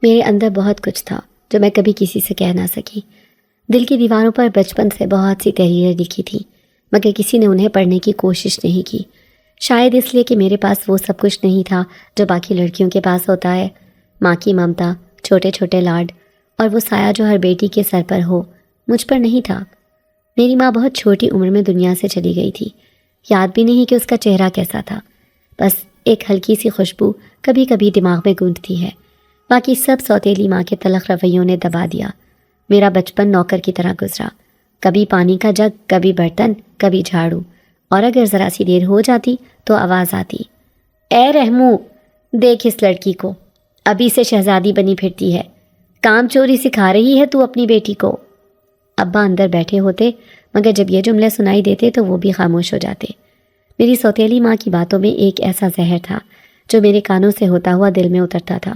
میرے اندر بہت کچھ تھا جو میں کبھی کسی سے کہہ نہ سکی۔ دل کی دیواروں پر بچپن سے بہت سی تحریریں لکھی تھیں، مگر کسی نے انہیں پڑھنے کی کوشش نہیں کی۔ شاید اس لیے کہ میرے پاس وہ سب کچھ نہیں تھا جو باقی لڑکیوں کے پاس ہوتا ہے، ماں کی ممتا، چھوٹے چھوٹے لاڈ، اور وہ سایہ جو ہر بیٹی کے سر پر ہو، مجھ پر نہیں تھا۔ میری ماں بہت چھوٹی عمر میں دنیا سے چلی گئی تھی، یاد بھی نہیں کہ اس کا چہرہ کیسا تھا، بس ایک ہلکی سی خوشبو کبھی کبھی دماغ میں گونجتی ہے۔ باقی سب سوتیلی ماں کے تلخ رویوں نے دبا دیا۔ میرا بچپن نوکر کی طرح گزرا، کبھی پانی کا جگ، کبھی برتن، کبھی جھاڑو، اور اگر ذرا سی دیر ہو جاتی تو آواز آتی، اے رحمو، دیکھ اس لڑکی کو، ابھی سے شہزادی بنی پھرتی ہے، کام چوری سکھا رہی ہے تو اپنی بیٹی کو۔ ابا اندر بیٹھے ہوتے، مگر جب یہ جملے سنائی دیتے تو وہ بھی خاموش ہو جاتے۔ میری سوتیلی ماں کی باتوں میں ایک ایسا زہر تھا جو میرے کانوں سے ہوتا ہوا دل میں اترتا تھا،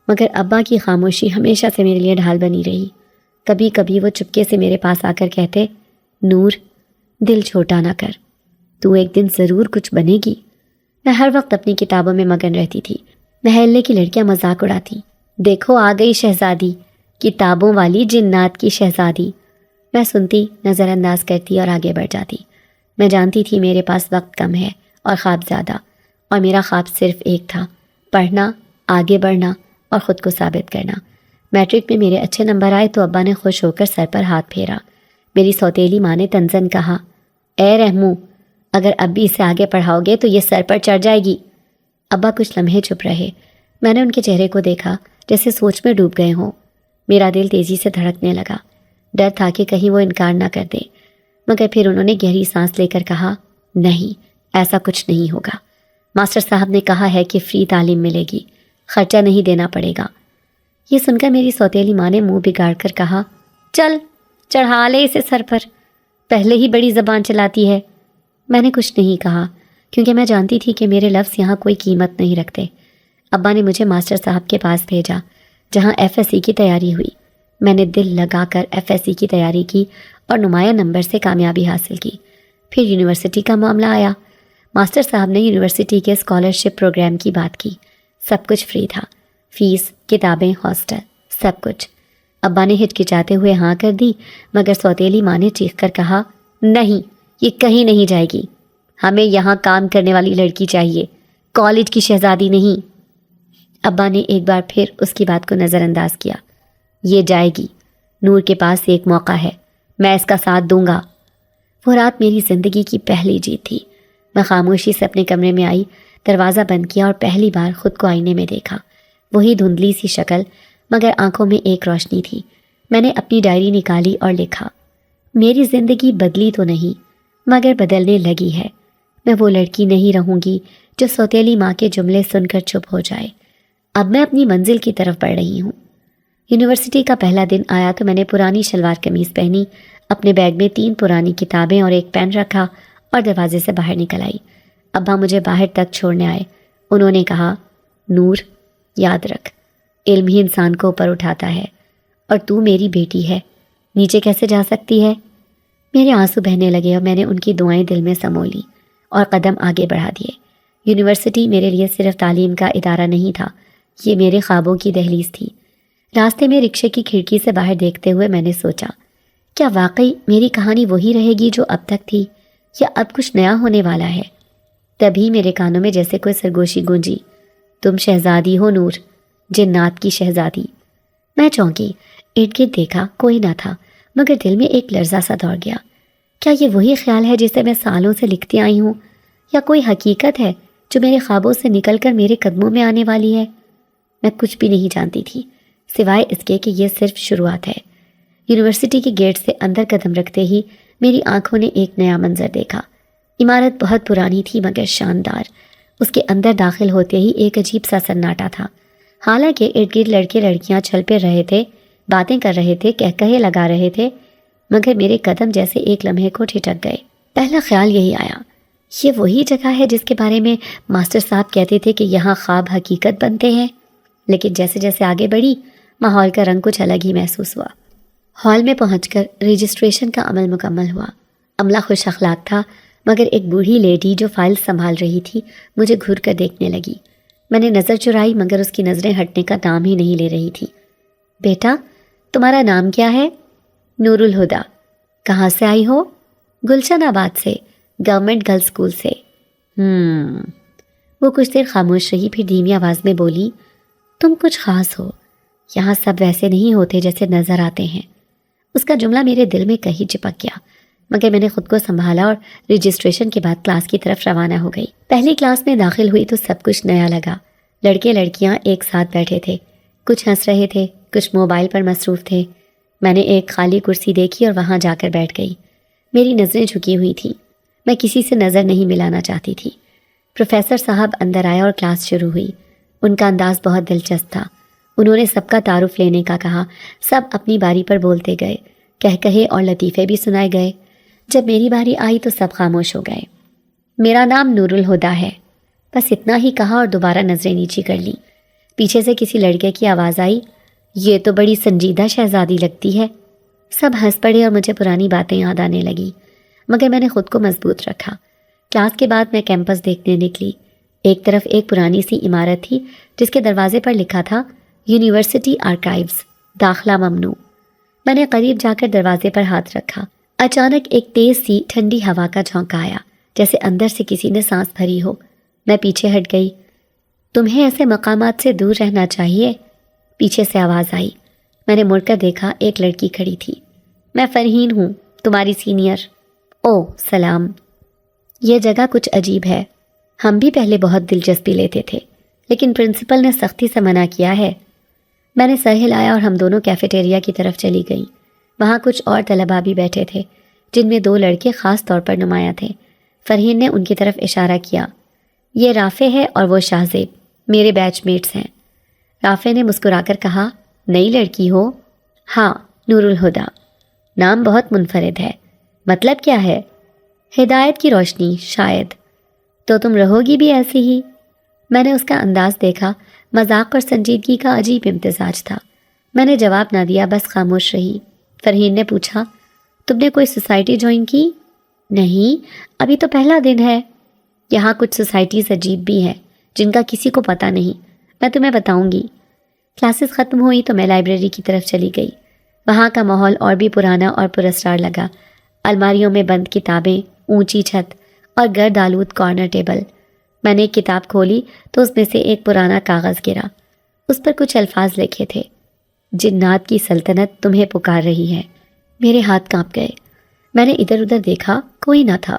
مگر ابا کی خاموشی ہمیشہ سے میرے لیے ڈھال بنی رہی۔ کبھی کبھی وہ چپکے سے میرے پاس آ کر کہتے، نور، دل چھوٹا نہ کر، تو ایک دن ضرور کچھ بنے گی۔ میں ہر وقت اپنی کتابوں میں مگن رہتی تھی۔ محلے کی لڑکیاں مذاق اڑاتی، دیکھو آ گئی شہزادی، کتابوں والی جنات کی شہزادی۔ میں سنتی، نظر انداز کرتی اور آگے بڑھ جاتی۔ میں جانتی تھی میرے پاس وقت کم ہے اور خواب زیادہ، اور میرا خواب صرف ایک تھا، پڑھنا، آگے بڑھنا اور خود کو ثابت کرنا۔ میٹرک میں میرے اچھے نمبر آئے تو ابا نے خوش ہو کر سر پر ہاتھ پھیرا۔ میری سوتیلی ماں نے تنزن کہا، اے رحمو، اگر اب بھی اسے آگے پڑھاؤ گے تو یہ سر پر چڑھ جائے گی۔ ابا کچھ لمحے چپ رہے۔ میں نے ان کے چہرے کو دیکھا جیسے سوچ میں ڈوب گئے ہوں۔ میرا دل تیزی سے دھڑکنے لگا، ڈر تھا کہ کہیں وہ انکار نہ کر دے، مگر پھر انہوں نے گہری سانس لے کر کہا، نہیں، ایسا کچھ نہیں ہوگا۔ ماسٹر صاحب نے کہا ہے کہ فری تعلیم ملے گی، خرچہ نہیں دینا پڑے گا۔ یہ سن کر میری سوتیلی ماں نے منہ بگاڑ کر کہا، چل چڑھا لے اسے سر پر، پہلے ہی بڑی زبان چلاتی ہے۔ میں نے کچھ نہیں کہا کیونکہ میں جانتی تھی کہ میرے لفظ یہاں کوئی قیمت نہیں رکھتے۔ ابا نے مجھے ماسٹر صاحب کے پاس بھیجا جہاں ایف ایس سی کی تیاری ہوئی۔ میں نے دل لگا کر ایف ایس سی کی تیاری کی اور نمایاں نمبر سے کامیابی حاصل کی۔ پھر یونیورسٹی کا معاملہ آیا۔ ماسٹر صاحب نے یونیورسٹی کے اسکالرشپ پروگرام کی بات کی۔ سب کچھ فری تھا، فیس، کتابیں، ہاسٹل، سب کچھ۔ ابا نے ہچکچاتے ہوئے ہاں کر دی، مگر سوتیلی ماں نے چیخ کر کہا، نہیں، یہ کہیں نہیں جائے گی، ہمیں یہاں کام کرنے والی لڑکی چاہیے، کالج کی شہزادی نہیں۔ ابا نے ایک بار پھر اس کی بات کو نظر انداز کیا، یہ جائے گی، نور کے پاس ایک موقع ہے، میں اس کا ساتھ دوں گا۔ وہ رات میری زندگی کی پہلی جیت تھی۔ میں خاموشی سے اپنے کمرے میں آئی، دروازہ بند کیا اور پہلی بار خود کو آئینے میں دیکھا۔ وہی دھندلی سی شکل، مگر آنکھوں میں ایک روشنی تھی۔ میں نے اپنی ڈائری نکالی اور لکھا، میری زندگی بدلی تو نہیں مگر بدلنے لگی ہے۔ میں وہ لڑکی نہیں رہوں گی جو سوتیلی ماں کے جملے سن کر چپ ہو جائے۔ اب میں اپنی منزل کی طرف بڑھ رہی ہوں۔ یونیورسٹی کا پہلا دن آیا تو میں نے پرانی شلوار قمیض پہنی، اپنے بیگ میں 3 پرانی کتابیں اور ایک پین رکھا اور دروازے سے باہر نکل آئی۔ ابا مجھے باہر تک چھوڑنے آئے۔ انہوں نے کہا، نور، یاد رکھ، علم ہی انسان کو اوپر اٹھاتا ہے، اور تو میری بیٹی ہے، نیچے کیسے جا سکتی ہے؟ میرے آنسو بہنے لگے اور میں نے ان کی دعائیں دل میں سمو لیں اور قدم آگے بڑھا دیے۔ یونیورسٹی میرے لیے صرف تعلیم کا ادارہ نہیں تھا، یہ میرے خوابوں کی دہلیز تھی۔ راستے میں رکشے کی کھڑکی سے باہر دیکھتے ہوئے میں نے سوچا، کیا واقعی میری کہانی وہی رہے گی جو اب تک تھی، یا اب کچھ نیا ہونے والا ہے؟ تبھی میرے کانوں میں جیسے کوئی سرگوشی گونجی، تم شہزادی ہو نور، جنات کی شہزادی۔ میں چونکی، ارد گرد دیکھا، کوئی نہ تھا، مگر دل میں ایک لرزہ سا دوڑ گیا۔ کیا یہ وہی خیال ہے جسے میں سالوں سے لکھتی آئی ہوں، یا کوئی حقیقت ہے جو میرے خوابوں سے نکل کر میرے قدموں میں آنے والی ہے؟ میں کچھ بھی نہیں جانتی تھی، سوائے اس کے کہ یہ صرف شروعات ہے۔ یونیورسٹی کے گیٹ سے اندر قدم رکھتے ہی میری آنکھوں نے ایک نیا منظر دیکھا۔ عمارت بہت پرانی تھی مگر شاندار۔ اس کے اندر داخل ہوتے ہی ایک عجیب سا سناٹا تھا۔ حالانکہ ارد گرد لڑکے لڑکیاں چل پھر رہے تھے، باتیں کر رہے تھے، کہے لگا رہے تھے، مگر میرے قدم جیسے ایک لمحے کو ٹھٹک گئے۔ پہلا خیال یہی آیا، یہ وہی جگہ ہے جس کے بارے میں ماسٹر صاحب کہتے تھے کہ یہاں خواب حقیقت بنتے ہیں۔ لیکن جیسے جیسے آگے بڑھی، ماحول کا رنگ کچھ الگ ہی محسوس ہوا۔ ہال میں پہنچ کر رجسٹریشن کا عمل مکمل ہوا۔ عملہ خوش اخلاق تھا، مگر ایک بوڑھی لیڈی جو فائل سنبھال رہی تھی مجھے گھور کر دیکھنے لگی۔ میں نے نظر چرائی مگر اس کی نظریں ہٹنے کا نام ہی نہیں لے رہی تھی۔ بیٹا تمہارا نام کیا ہے؟ نور الہدا۔ کہاں سے آئی ہو؟ گلشن آباد سے، گورنمنٹ گرلز اسکول سے۔ وہ کچھ دیر خاموش رہی، پھر دھیمی آواز میں بولی، تم کچھ خاص ہو، یہاں سب ویسے نہیں ہوتے جیسے نظر آتے ہیں۔ اس کا جملہ میرے دل میں کہیں چپک گیا، مگر میں نے خود کو سنبھالا اور رجسٹریشن کے بعد کلاس کی طرف روانہ ہو گئی۔ پہلی کلاس میں داخل ہوئی تو سب کچھ نیا لگا۔ لڑکے لڑکیاں ایک ساتھ بیٹھے تھے، کچھ ہنس رہے تھے، کچھ موبائل پر مصروف تھے۔ میں نے ایک خالی کرسی دیکھی اور وہاں جا کر بیٹھ گئی۔ میری نظریں جھکی ہوئی تھیں، میں کسی سے نظر نہیں ملانا چاہتی تھی۔ پروفیسر صاحب اندر آئے اور کلاس شروع ہوئی۔ ان کا انداز بہت دلچسپ تھا۔ انہوں نے سب کا تعارف لینے کا کہا، سب اپنی باری پر بولتے گئے، کہے اور لطیفے بھی سنائے گئے۔ جب میری باری آئی تو سب خاموش ہو گئے۔ میرا نام نور الہدا ہے، بس اتنا ہی کہا اور دوبارہ نظریں نیچی کر لی۔ پیچھے سے کسی لڑکے کی آواز آئی، یہ تو بڑی سنجیدہ شہزادی لگتی ہے۔ سب ہنس پڑے اور مجھے پرانی باتیں یاد آنے لگیں، مگر میں نے خود کو مضبوط رکھا۔ کلاس کے بعد میں کیمپس دیکھنے نکلی۔ ایک طرف ایک پرانی سی عمارت تھی جس کے دروازے پر لکھا تھا یونیورسٹی آرکائیوز، داخلہ ممنوع۔ میں نے قریب جا کر دروازے پر ہاتھ رکھا۔ اچانک ایک تیز سی ٹھنڈی ہوا کا جھونکا آیا، جیسے اندر سے کسی نے سانس بھری ہو۔ میں پیچھے ہٹ گئی۔ تمہیں ایسے مقامات سے دور رہنا چاہیے، پیچھے سے آواز آئی۔ میں نے مڑ کر دیکھا، ایک لڑکی کھڑی تھی۔ میں فرحین ہوں، تمہاری سینئر۔ او سلام۔ یہ جگہ کچھ عجیب ہے، ہم بھی پہلے بہت دلچسپی لیتے تھے، لیکن پرنسپل نے سختی سے منع کیا ہے۔ میں نے سر ہلایا اور ہم دونوں کیفیٹیریا کی طرف چلی گئیں۔ وہاں کچھ اور طلباء بھی بیٹھے تھے، جن میں 2 لڑکے خاص طور پر نمایاں تھے۔ فرحین نے ان کی طرف اشارہ کیا۔ یہ رافع ہے اور وہ شاہزیب، میرے بیچ میٹس ہیں۔ رافع نے مسکرا کر کہا، نئی لڑکی ہو؟ ہاں، نور الہدا۔ نام بہت منفرد ہے، مطلب کیا ہے؟ ہدایت کی روشنی شاید۔ تو تم رہو گی بھی ایسی ہی؟ میں نے اس کا انداز دیکھا، مذاق اور سنجیدگی کا عجیب امتزاج تھا۔ میں نے جواب نہ دیا، بس خاموش رہی۔ فرحین نے پوچھا، تم نے کوئی سوسائٹی جوائن کی؟ نہیں، ابھی تو پہلا دن ہے۔ یہاں کچھ سوسائٹیز عجیب بھی ہیں جن کا کسی کو پتہ نہیں، میں تمہیں بتاؤں گی۔ کلاسز ختم ہوئی تو میں لائبریری کی طرف چلی گئی۔ وہاں کا ماحول اور بھی پرانا اور پراسرار لگا۔ الماریوں میں بند کتابیں، اونچی چھت اور گرد آلود کارنر ٹیبل۔ میں نے ایک کتاب کھولی تو اس میں سے ایک پرانا کاغذ گرا۔ اس پر کچھ الفاظ لکھے تھے، جنات کی سلطنت تمہیں پکار رہی ہے۔ میرے ہاتھ کانپ گئے۔ میں نے ادھر ادھر دیکھا، کوئی نہ تھا۔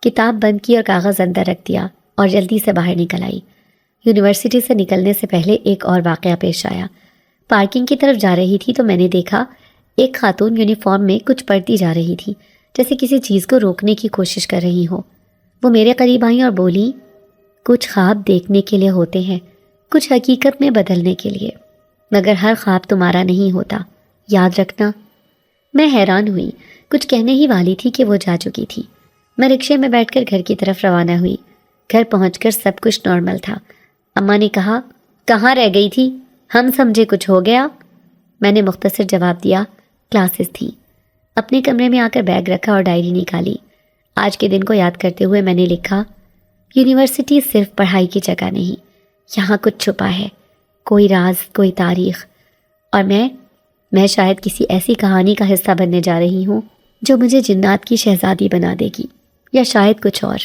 کتاب بند کی اور کاغذ اندر رکھ دیا اور جلدی سے باہر نکل آئی۔ یونیورسٹی سے نکلنے سے پہلے ایک اور واقعہ پیش آیا۔ پارکنگ کی طرف جا رہی تھی تو میں نے دیکھا ایک خاتون یونیفارم میں کچھ پڑھتی جا رہی تھی، جیسے کسی چیز کو روکنے کی کوشش کر رہی ہو۔ وہ میرے قریب آئیں اور بولی، کچھ خواب دیکھنے کے لیے ہوتے ہیں، کچھ حقیقت میں بدلنے کے لیے، مگر ہر خواب تمہارا نہیں ہوتا، یاد رکھنا۔ میں حیران ہوئی، کچھ کہنے ہی والی تھی کہ وہ جا چکی تھی۔ میں رکشے میں بیٹھ کر گھر کی طرف روانہ ہوئی۔ گھر پہنچ کر سب کچھ نارمل تھا۔ اماں نے کہا، کہاں رہ گئی تھی؟ ہم سمجھے کچھ ہو گیا۔ میں نے مختصر جواب دیا، کلاسز تھی۔ اپنے کمرے میں آ کر بیگ رکھا اور ڈائری نکالی۔ آج کے دن کو یاد کرتے ہوئے میں نے لکھا، یونیورسٹی صرف پڑھائی کی جگہ نہیں، یہاں کچھ چھپا ہے، کوئی راز، کوئی تاریخ، اور میں شاید کسی ایسی کہانی کا حصہ بننے جا رہی ہوں جو مجھے جنات کی شہزادی بنا دے گی، یا شاید کچھ اور۔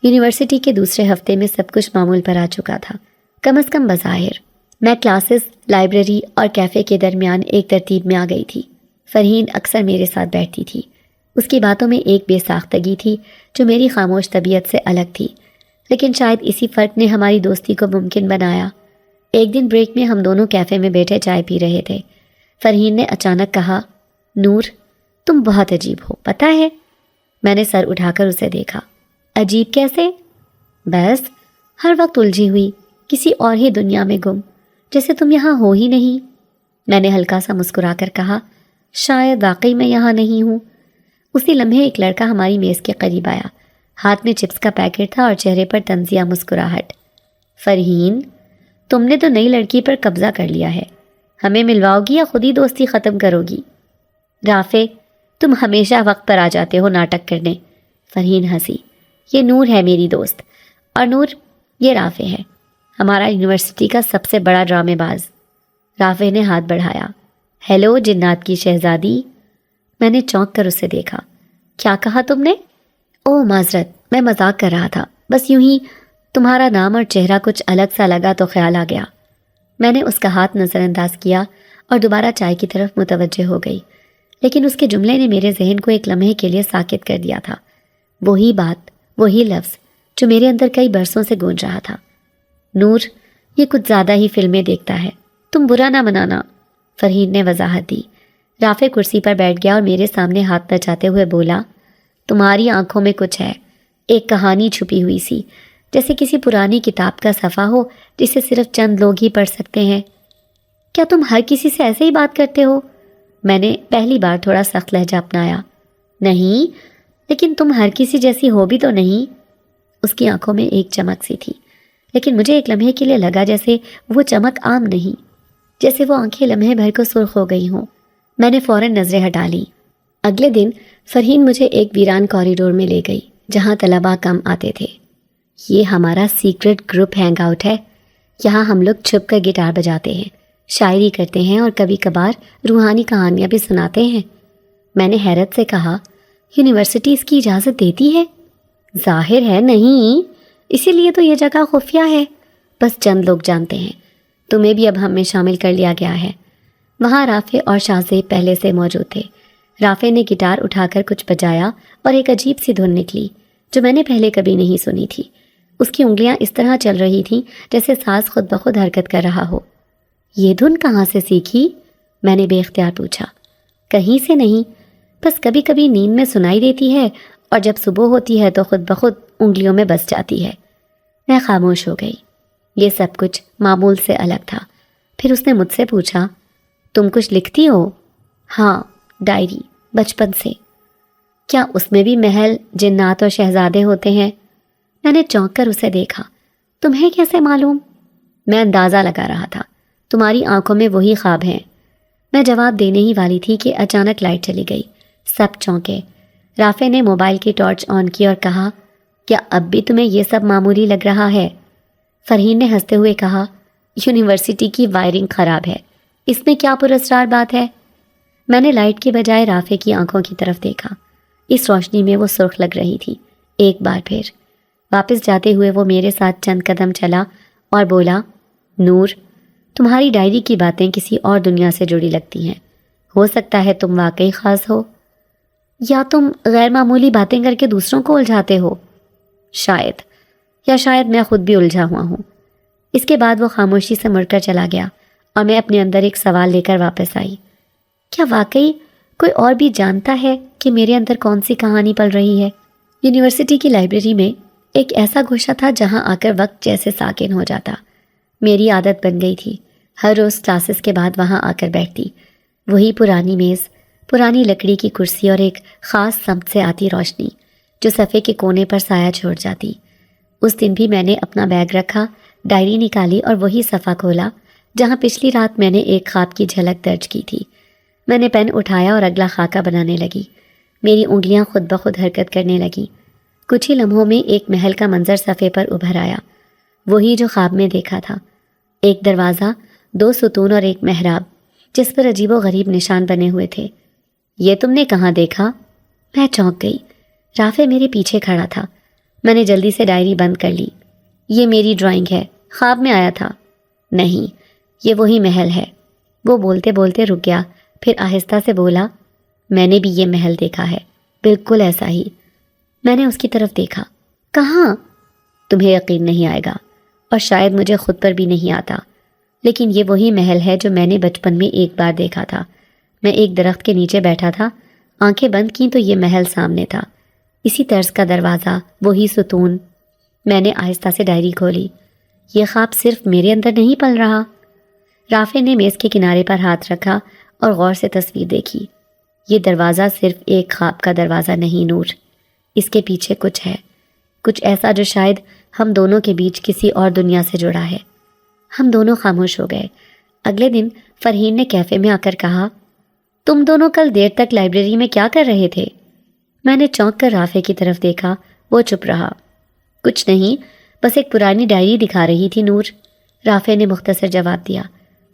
یونیورسٹی کے دوسرے ہفتے میں سب کچھ معمول پر آ چکا تھا، کم از کم بظاہر۔ میں کلاسز، لائبریری اور کیفے کے درمیان ایک ترتیب میں آ گئی تھی۔ فرحین اکثر میرے ساتھ بیٹھتی تھی۔ اس کی باتوں میں ایک بے ساختگی تھی جو میری خاموش طبیعت سے الگ تھی، لیکن شاید اسی فرق نے ہماری دوستی کو ممکن بنایا۔ ایک دن بریک میں ہم دونوں کیفے میں بیٹھے چائے پی رہے تھے۔ فرحین نے اچانک کہا، نور، تم بہت عجیب ہو، پتہ ہے؟ میں نے سر اٹھا کر اسے دیکھا۔ عجیب کیسے؟ بس ہر وقت الجھی ہوئی، کسی اور ہی دنیا میں گم، جیسے تم یہاں ہو ہی نہیں۔ میں نے ہلکا سا مسکرا کر کہا، شاید واقعی میں یہاں نہیں ہوں۔ اسی لمحے ایک لڑکا ہماری میز کے قریب آیا، ہاتھ میں چپس کا پیکٹ تھا اور چہرے پر طنزیہ مسکراہٹ۔ فرحین، تم نے تو نئی لڑکی پر قبضہ کر لیا ہے، ہمیں ملواؤ گی یا خود ہی دوستی ختم کرو گی؟ رافع، تم ہمیشہ وقت پر آ جاتے ہو ناٹک کرنے۔ فرحین ہنسی، یہ نور ہے میری دوست، اور نور، یہ رافع ہے، ہمارا یونیورسٹی کا سب سے بڑا ڈرامے باز۔ رافع نے ہاتھ بڑھایا۔ ہیلو جنات کی شہزادی۔ میں نے چونک کر اسے دیکھا۔ کیا کہا تم نے؟ اوہ معذرت، میں مذاق کر رہا تھا، بس یوں ہی تمہارا نام اور چہرہ کچھ الگ سا لگا تو خیال آ گیا۔ میں نے اس کا ہاتھ نظر انداز کیا اور دوبارہ چائے کی طرف متوجہ ہو گئی، لیکن اس کے جملے نے میرے ذہن کو ایک لمحے کے لیے ساکت کر دیا تھا۔ وہی بات، وہی لفظ جو میرے اندر کئی برسوں سے گونج رہا تھا۔ نور، یہ کچھ زیادہ ہی فلمیں دیکھتا ہے، تم برا نہ منانا، فرحین نے وضاحت دی۔ رافع کرسی پر بیٹھ گیا اور میرے سامنے ہاتھ نچاتے ہوئے بولا، تمہاری آنکھوں میں کچھ ہے، ایک کہانی چھپی ہوئی سی، جیسے کسی پرانی کتاب کا صفحہ ہو جسے صرف چند لوگ ہی پڑھ سکتے ہیں۔ کیا تم ہر کسی سے ایسے ہی بات کرتے ہو؟ میں نے پہلی بار تھوڑا سخت لہجہ اپنایا۔ نہیں، لیکن تم ہر کسی جیسی ہو بھی تو نہیں۔ اس کی آنکھوں میں ایک چمک سی تھی، لیکن مجھے ایک لمحے کے لیے لگا جیسے وہ چمک عام نہیں، جیسے وہ آنکھیں لمحے بھر کو سرخ ہو گئی ہوں۔ میں نے فوراً نظریں ہٹا لی۔ اگلے دن فرحین مجھے ایک ویران کوریڈور میں لے گئی جہاں طلباء کم آتے تھے۔ یہ ہمارا سیکرٹ گروپ ہینگ آؤٹ ہے، یہاں ہم لوگ چھپ کر گٹار بجاتے ہیں، شاعری کرتے ہیں اور کبھی کبھار روحانی کہانیاں بھی سناتے ہیں۔ میں نے حیرت سے کہا، یونیورسٹی اس کی اجازت دیتی ہے؟ ظاہر ہے نہیں، اسی لیے تو یہ جگہ خفیہ ہے، بس چند لوگ جانتے ہیں۔ تمہیں بھی اب ہم میں شامل کر لیا گیا ہے۔ وہاں رافع اور شاہ زیب پہلے سے موجود تھے۔ رافع نے گٹار اٹھا کر کچھ بجایا اور ایک عجیب سی دھن نکلی جو میں نے پہلے کبھی نہیں سنی تھی۔ اس کی انگلیاں اس طرح چل رہی تھیں جیسے ساز خود بخود حرکت کر رہا ہو۔ یہ دھن کہاں سے سیکھی؟ میں نے بے اختیار پوچھا۔ کہیں سے نہیں، بس کبھی کبھی نیند میں سنائی دیتی ہے اور جب صبح ہوتی ہے تو خود بخود انگلیوں میں بس جاتی ہے۔ میں خاموش ہو گئی۔ یہ سب کچھ معمول سے الگ تھا۔ پھر اس نے مجھ سے پوچھا، تم کچھ لکھتی ہو؟ ہاں، ڈائری، بچپن سے۔ کیا اس میں بھی محل، جنات اور شہزادے ہوتے ہیں؟ میں نے چونک کر اسے دیکھا۔ تمہیں کیسے معلوم؟ میں اندازہ لگا رہا تھا، تمہاری آنکھوں میں وہی خواب ہیں۔ میں جواب دینے ہی والی تھی کہ اچانک لائٹ چلی گئی۔ سب چونکے۔ رافع نے موبائل کی ٹارچ آن کی اور کہا، کیا اب بھی تمہیں یہ سب معمولی لگ رہا ہے؟ فرحین نے ہنستے ہوئے کہا، یونیورسٹی کی وائرنگ خراب ہے، اس میں کیا پراسرار بات ہے؟ میں نے لائٹ کی بجائے رافع کی آنکھوں کی طرف دیکھا۔ اس روشنی میں وہ سرخ لگ رہی تھی۔ ایک بار پھر واپس جاتے ہوئے وہ میرے ساتھ چند قدم چلا اور بولا، نور، تمہاری ڈائری کی باتیں کسی اور دنیا سے جڑی لگتی ہیں، ہو سکتا ہے تم واقعی خاص ہو، یا تم غیر معمولی باتیں کر کے دوسروں کو الجھاتے ہو۔ شاید، یا شاید میں خود بھی الجھا ہوا ہوں۔ اس کے بعد وہ خاموشی سے مڑ کر چلا گیا اور میں اپنے اندر ایک سوال لے کر واپس آئی۔ کیا واقعی کوئی اور بھی جانتا ہے کہ میرے اندر کون سی کہانی پل رہی ہے؟ یونیورسٹی کی لائبریری میں ایک ایسا گوشہ تھا جہاں آ کر وقت جیسے ساکن ہو جاتا۔ میری عادت بن گئی تھی، ہر روز کلاسز کے بعد وہاں آ کر بیٹھتی۔ وہی پرانی میز، پرانی لکڑی کی کرسی اور ایک خاص سمت سے آتی روشنی جو صفحے کے کونے پر سایہ چھوڑ جاتی۔ اس دن بھی میں نے اپنا بیگ رکھا، ڈائری نکالی اور وہی صفحہ کھولا جہاں پچھلی رات میں نے ایک خواب کی جھلک درج کی تھی۔ میں نے پین اٹھایا اور اگلا خاکہ بنانے لگی۔ میری انگلیاں خود بخود حرکت کرنے لگیں۔ کچھ ہی لمحوں میں ایک محل کا منظر صفحے پر ابھر آیا، وہی جو خواب میں دیکھا تھا۔ ایک دروازہ، 2 ستون اور ایک محراب جس پر عجیب و غریب نشان بنے ہوئے تھے۔ یہ تم نے کہاں دیکھا؟ میں چونک گئی۔ رافع میرے پیچھے کھڑا تھا۔ میں نے جلدی سے ڈائری بند کر لی۔ یہ میری ڈرائنگ ہے، خواب میں آیا تھا۔ نہیں، یہ وہی محل ہے۔ وہ بولتے بولتے رک گیا، پھر آہستہ سے بولا، میں نے بھی یہ محل دیکھا ہے، بالکل ایسا ہی۔ میں نے اس کی طرف دیکھا۔ کہاں؟ تمہیں یقین نہیں آئے گا اور شاید مجھے خود پر بھی نہیں آتا، لیکن یہ وہی محل ہے جو میں نے بچپن میں ایک بار دیکھا تھا۔ میں ایک درخت کے نیچے بیٹھا تھا، آنکھیں بند کیں تو یہ محل سامنے تھا، اسی طرز کا دروازہ، وہی ستون۔ میں نے آہستہ سے ڈائری کھولی۔ یہ خواب صرف میرے اندر نہیں پل رہا۔ رافع نے میز کے کنارے پر ہاتھ رکھا اور غور سے تصویر دیکھی۔ یہ دروازہ صرف ایک خواب کا دروازہ نہیں نور، اس کے پیچھے کچھ ہے، کچھ ایسا جو شاید ہم دونوں کے بیچ کسی اور دنیا سے جڑا ہے۔ ہم دونوں خاموش ہو گئے۔ اگلے دن فرحین نے کیفے میں آ کر کہا، تم دونوں کل دیر تک لائبریری میں کیا کر رہے تھے؟ میں نے چونک کر رافع کی طرف دیکھا۔ وہ چپ رہا۔ کچھ نہیں، بس ایک پرانی ڈائری دکھا رہی تھی نور۔ رافع نے مختصر جواب دیا۔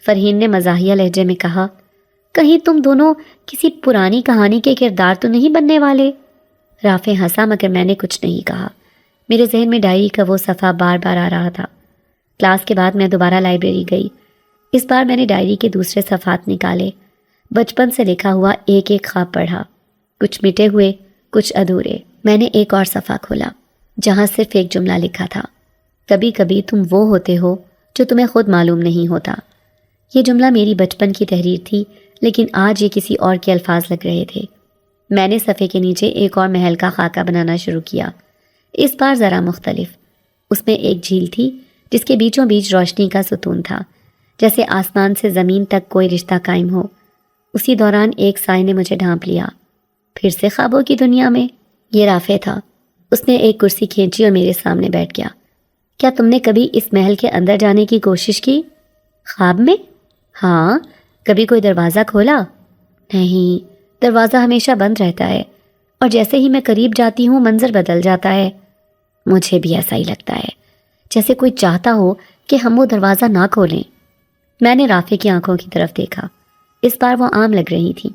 فرحین نے مزاحیہ لہجے میں کہا، کہیں تم دونوں کسی پرانی کہانی کے کردار تو نہیں بننے والے؟ رافع ہنسا مگر میں نے کچھ نہیں کہا۔ میرے ذہن میں ڈائری کا وہ صفحہ بار بار آ رہا تھا۔ کلاس کے بعد میں دوبارہ لائبریری گئی۔ اس بار میں نے ڈائری کے دوسرے صفحات نکالے، بچپن سے لکھا ہوا ایک ایک خواب پڑھا، کچھ مٹے ہوئے، کچھ ادھورے۔ میں نے ایک اور صفحہ کھولا جہاں صرف ایک جملہ لکھا تھا، کبھی کبھی تم وہ ہوتے ہو جو تمہیں خود معلوم نہیں ہوتا۔ یہ جملہ میری بچپن کی تحریر تھی، لیکن آج یہ کسی اور کے الفاظ لگ رہے تھے۔ میں نے صفحے کے نیچے ایک اور محل کا خاکہ بنانا شروع کیا، اس بار ذرا مختلف۔ اس میں ایک جھیل تھی جس کے بیچوں بیچ روشنی کا ستون تھا، جیسے آسمان سے زمین تک کوئی رشتہ قائم ہو۔ اسی دوران ایک سائے نے مجھے ڈھانپ لیا۔ پھر سے خوابوں کی دنیا میں؟ یہ رافع تھا۔ اس نے ایک کرسی کھینچی اور میرے سامنے بیٹھ گیا۔ کیا تم نے کبھی اس محل کے اندر جانے کی کوشش کی؟ خواب میں؟ ہاں۔ کبھی کوئی دروازہ کھولا؟ نہیں، دروازہ ہمیشہ بند رہتا ہے، اور جیسے ہی میں قریب جاتی ہوں منظر بدل جاتا ہے۔ مجھے بھی ایسا ہی لگتا ہے، جیسے کوئی چاہتا ہو کہ ہم وہ دروازہ نہ کھولیں۔ میں نے رافع کی آنکھوں کی طرف دیکھا۔ اس بار وہ عام لگ رہی تھیں،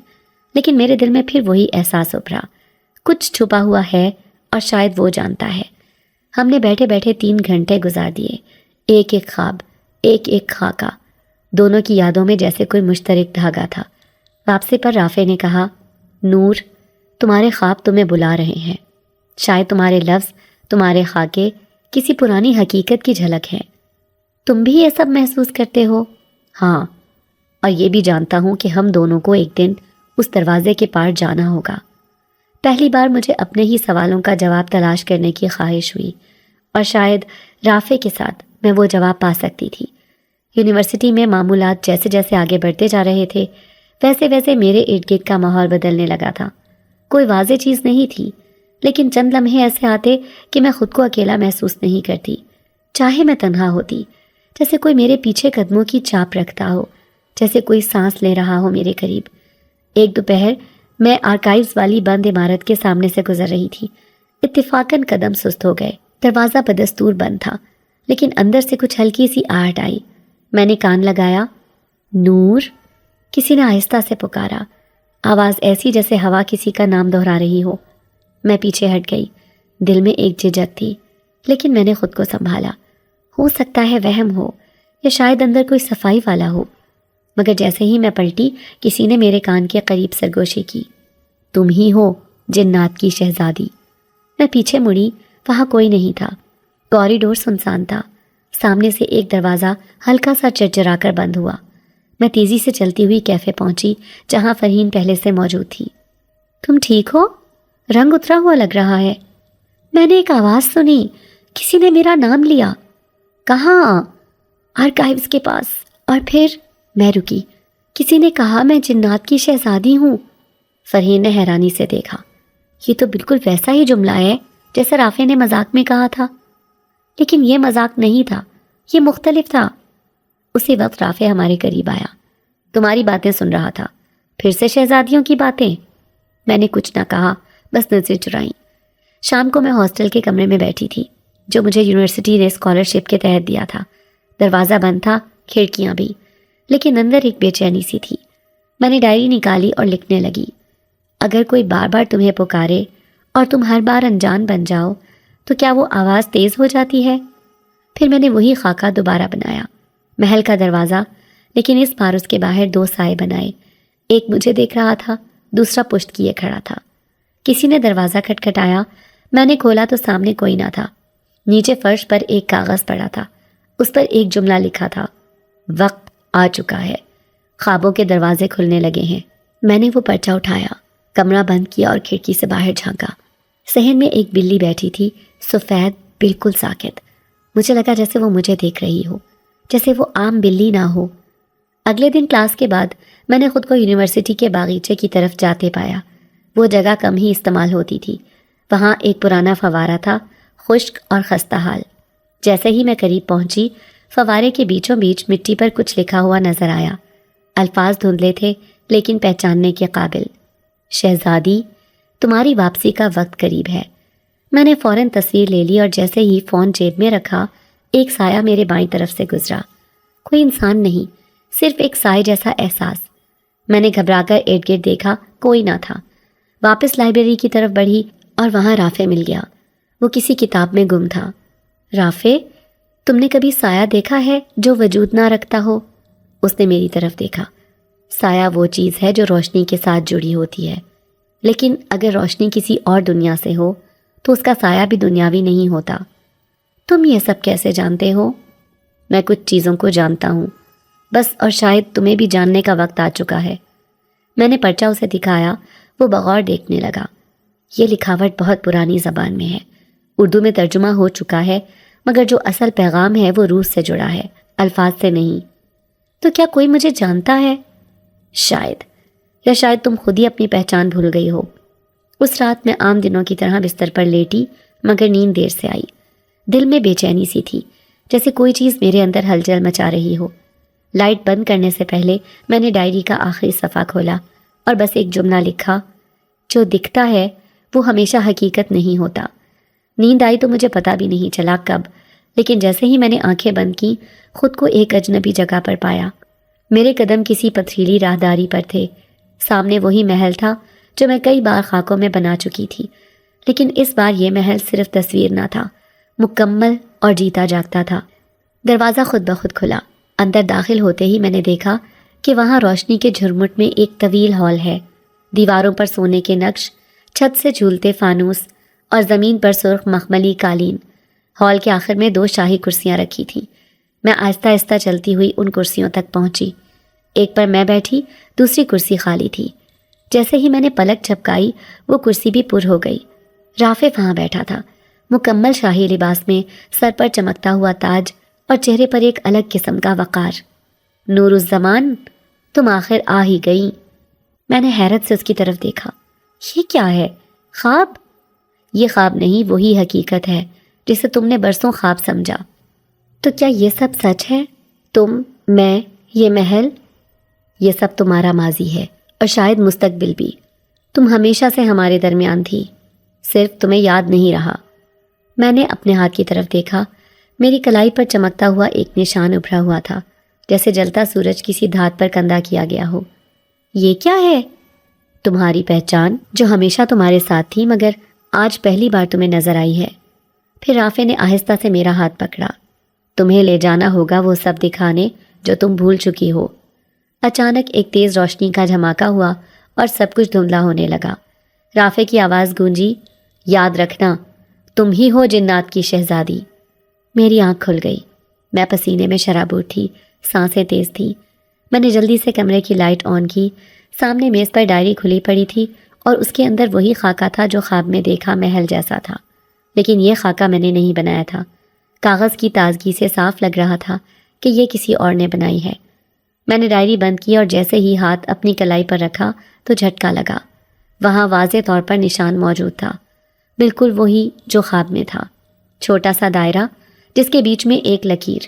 لیکن میرے دل میں پھر وہی احساس ابھرا، کچھ چھپا ہوا ہے اور شاید وہ جانتا ہے۔ ہم نے بیٹھے بیٹھے 3 گھنٹے گزار دیے، ایک ایک خواب، ایک ایک خاکہ، دونوں کی یادوں میں جیسے کوئی مشترک دھاگا تھا۔ واپسی پر رافع نے کہا، نور، تمہارے خواب تمہیں بلا رہے ہیں، شاید تمہارے لفظ، تمہارے خاکے کسی پرانی حقیقت کی جھلک ہے۔ تم بھی یہ سب محسوس کرتے ہو؟ ہاں، اور یہ بھی جانتا ہوں کہ ہم دونوں کو ایک دن اس دروازے کے پار جانا ہوگا۔ پہلی بار مجھے اپنے ہی سوالوں کا جواب تلاش کرنے کی خواہش ہوئی، اور شاید رافع کے ساتھ میں وہ جواب پا سکتی تھی۔ یونیورسٹی میں معمولات جیسے جیسے آگے بڑھتے جا رہے تھے، ویسے ویسے میرے ارد گرد کا ماحول بدلنے لگا تھا۔ کوئی واضح چیز نہیں تھی، لیکن چند لمحے ایسے آتے کہ میں خود کو اکیلا محسوس نہیں کرتی، چاہے میں تنہا ہوتی، جیسے کوئی میرے پیچھے قدموں کی چاپ رکھتا ہو، جیسے کوئی سانس لے رہا ہو میرے قریب۔ ایک دوپہر میں آرکائیوز والی بند عمارت کے سامنے سے گزر رہی تھی۔ اتفاقاً قدم سست ہو گئے۔ دروازہ بدستور بند تھا، لیکن اندر سے کچھ ہلکی سی آہٹ آئی۔ میں نے کان لگایا۔ نور، کسی نے آہستہ سے پکارا، آواز ایسی جیسے ہوا کسی کا نام دہرا رہی ہو۔ میں پیچھے ہٹ گئی۔ دل میں ایک جھجک تھی، لیکن میں نے خود کو سنبھالا۔ ہو سکتا ہے وہم ہو، یا شاید اندر کوئی صفائی والا ہو۔ مگر جیسے ہی میں پلٹی، کسی نے میرے کان کے قریب سرگوشی کی، تم ہی ہو جنات کی شہزادی۔ میں پیچھے مڑی، وہاں کوئی نہیں تھا۔ کوریڈور سنسان تھا۔ سامنے سے ایک دروازہ ہلکا سا چرچرا کر بند ہوا۔ میں تیزی سے چلتی ہوئی کیفے پہنچی جہاں فرحین پہلے سے موجود تھی۔ تم ٹھیک ہو؟ رنگ اترا ہوا لگ رہا ہے۔ میں نے ایک آواز سنی، کسی نے میرا نام لیا۔ کہاں؟ آرکائیوز کے پاس۔ اور پھر میں رکی۔ کسی نے کہا میں جنات کی شہزادی ہوں۔ فرحین نے حیرانی سے دیکھا۔ یہ تو بالکل ویسا ہی جملہ ہے جیسے رافع نے مذاق میں کہا تھا، لیکن یہ مذاق نہیں تھا، یہ مختلف تھا۔ اسی وقت رافع ہمارے قریب آیا۔ تمہاری باتیں سن رہا تھا۔ پھر سے شہزادیوں کی باتیں؟ میں نے کچھ نہ کہا، بس نظر چرائیں۔ شام کو میں ہاسٹل کے کمرے میں بیٹھی تھی جو مجھے یونیورسٹی نے اسکالرشپ کے تحت دیا تھا۔ دروازہ بند تھا، کھڑکیاں بھی، لیکن اندر ایک بے چینی سی تھی۔ میں نے ڈائری نکالی اور لکھنے لگی۔ اگر کوئی بار بار تمہیں پکارے اور تم ہر بار انجان بن جاؤ تو کیا وہ آواز تیز ہو جاتی ہے؟ پھر میں نے وہی خاکہ دوبارہ بنایا، محل کا دروازہ، لیکن اس بار اس کے باہر 2 سائے بنائے۔ ایک مجھے دیکھ رہا تھا، دوسرا پشت کیے کھڑا تھا۔ کسی نے دروازہ کھٹکھٹایا۔ میں نے کھولا تو سامنے کوئی نہ تھا۔ نیچے فرش پر ایک کاغذ پڑا تھا، اس پر ایک جملہ لکھا تھا، وقت آ چکا ہے، خوابوں کے دروازے کھلنے لگے ہیں۔ میں نے وہ پرچہ اٹھایا، کمرہ بند کیا اور کھڑکی سے باہر جھانکا۔ صحن میں ایک بلی بیٹھی تھی، سفید، بالکل ساکت۔ مجھے لگا جیسے وہ مجھے دیکھ رہی ہو، جیسے وہ عام بلی نہ ہو۔ اگلے دن کلاس کے بعد میں نے خود کو یونیورسٹی کے باغیچے کی طرف جاتے پایا۔ وہ جگہ کم ہی استعمال ہوتی تھی۔ وہاں ایک پرانا فوارہ تھا، خشک اور خستہ حال۔ جیسے ہی میں قریب پہنچی، فوارے کے بیچوں بیچ مٹی پر کچھ لکھا ہوا نظر آیا۔ الفاظ دھندلے تھے لیکن پہچاننے کے قابل۔ شہزادی، تمہاری واپسی کا وقت قریب ہے۔ میں نے فوراً تصویر لے لی اور جیسے ہی فون جیب میں رکھا، ایک سایہ میرے بائیں طرف سے گزرا۔ کوئی انسان نہیں، صرف ایک سائے جیسا احساس۔ میں نے گھبرا کر ارد گرد دیکھا، کوئی نہ تھا۔ واپس لائبریری کی طرف بڑھی اور وہاں رافع مل گیا۔ وہ کسی کتاب میں گم تھا۔ رافع، تم نے کبھی سایہ دیکھا ہے جو وجود نہ رکھتا ہو؟ اس نے میری طرف دیکھا۔ سایہ وہ چیز ہے جو روشنی کے ساتھ جڑی ہوتی ہے، لیکن اگر روشنی کسی اور دنیا سے ہو تو اس کا سایہ بھی دنیاوی نہیں ہوتا۔ تم یہ سب کیسے جانتے ہو؟ میں کچھ چیزوں کو جانتا ہوں بس، اور شاید تمہیں بھی جاننے کا وقت آ چکا ہے۔ میں نے پرچہ اسے دکھایا۔ وہ بغور دیکھنے لگا۔ یہ لکھاوٹ بہت پرانی زبان میں ہے، اردو میں ترجمہ ہو چکا ہے، مگر جو اصل پیغام ہے وہ روح سے جڑا ہے، الفاظ سے نہیں۔ تو کیا کوئی مجھے جانتا ہے؟ شاید، یا شاید تم خود ہی اپنی پہچان بھول گئی ہو۔ اس رات میں عام دنوں کی طرح بستر پر لیٹی، مگر نیند دیر سے آئی۔ دل میں بے چینی سی تھی، جیسے کوئی چیز میرے اندر ہلچل مچا رہی ہو۔ لائٹ بند کرنے سے پہلے میں نے ڈائری کا آخری صفحہ کھولا اور بس ایک جملہ لکھا، جو دکھتا ہے وہ ہمیشہ حقیقت نہیں ہوتا۔ نیند آئی تو مجھے پتہ بھی نہیں چلا کب، لیکن جیسے ہی میں نے آنکھیں بند کی، خود کو ایک اجنبی جگہ پر پایا۔ میرے قدم کسی پتھریلی راہداری پر تھے۔ سامنے وہی محل تھا جو میں کئی بار خاکوں میں بنا چکی تھی، لیکن اس بار یہ محل صرف تصویر نہ تھا، مکمل اور جیتا جاگتا تھا۔ دروازہ خود بخود کھلا۔ اندر داخل ہوتے ہی میں نے دیکھا کہ وہاں روشنی کے جھرمٹ میں ایک طویل ہال ہے۔ دیواروں پر سونے کے نقش، چھت سے جھولتے فانوس اور زمین پر سرخ مخملی قالین۔ ہال کے آخر میں 2 شاہی کرسیاں رکھی تھیں۔ میں آہستہ آہستہ چلتی ہوئی ان کرسیوں تک پہنچی۔ ایک پر میں بیٹھی، دوسری کرسی خالی تھی۔ جیسے ہی میں نے پلک جھپکائی، وہ کرسی بھی پر ہو گئی۔ رافع وہاں بیٹھا تھا، مکمل شاہی لباس میں، سر پر چمکتا ہوا تاج اور چہرے پر ایک الگ قسم کا وقار۔ نور الزمان، تم آخر آ ہی گئی۔ میں نے حیرت سے اس کی طرف دیکھا۔ یہ کیا ہے؟ خواب؟ یہ خواب نہیں، وہی حقیقت ہے جسے تم نے برسوں خواب سمجھا۔ تو کیا یہ سب سچ ہے؟ تم، میں، یہ محل، یہ سب تمہارا ماضی ہے اور شاید مستقبل بھی۔ تم ہمیشہ سے ہمارے درمیان تھی، صرف تمہیں یاد نہیں رہا۔ میں نے اپنے ہاتھ کی طرف دیکھا۔ میری کلائی پر چمکتا ہوا ایک نشان ابھرا ہوا تھا، جیسے جلتا سورج کسی دھات پر کندہ کیا گیا ہو۔ یہ کیا ہے؟ تمہاری پہچان، جو ہمیشہ تمہارے ساتھ تھی مگر آج پہلی بار تمہیں نظر آئی ہے۔ پھر رافع نے آہستہ سے میرا ہاتھ پکڑا۔ تمہیں لے جانا ہوگا وہ سب دکھانے جو تم بھول چکی ہو۔ اچانک ایک تیز روشنی کا دھماکہ ہوا اور سب کچھ دھندلا ہونے لگا۔ رافع کی آواز گونجی، یاد رکھنا، تم ہی ہو جنات کی شہزادی۔ میری آنکھ کھل گئی۔ میں پسینے میں شرابور تھی، سانسیں تیز تھیں۔ میں نے جلدی سے کمرے کی لائٹ آن کی۔ سامنے میز پر ڈائری کھلی پڑی تھی اور اس کے اندر وہی خاکہ تھا جو خواب میں دیکھا محل جیسا تھا، لیکن یہ خاکہ میں نے نہیں بنایا تھا۔ کاغذ کی تازگی سے صاف لگ رہا تھا کہ یہ کسی اور نے بنائی ہے۔ میں نے ڈائری بند کی اور جیسے ہی ہاتھ اپنی کلائی پر رکھا تو جھٹکا لگا۔ وہاں واضح طور پر نشان موجود تھا، بالکل وہی جو خواب میں تھا۔ چھوٹا سا دائرہ جس کے بیچ میں ایک لکیر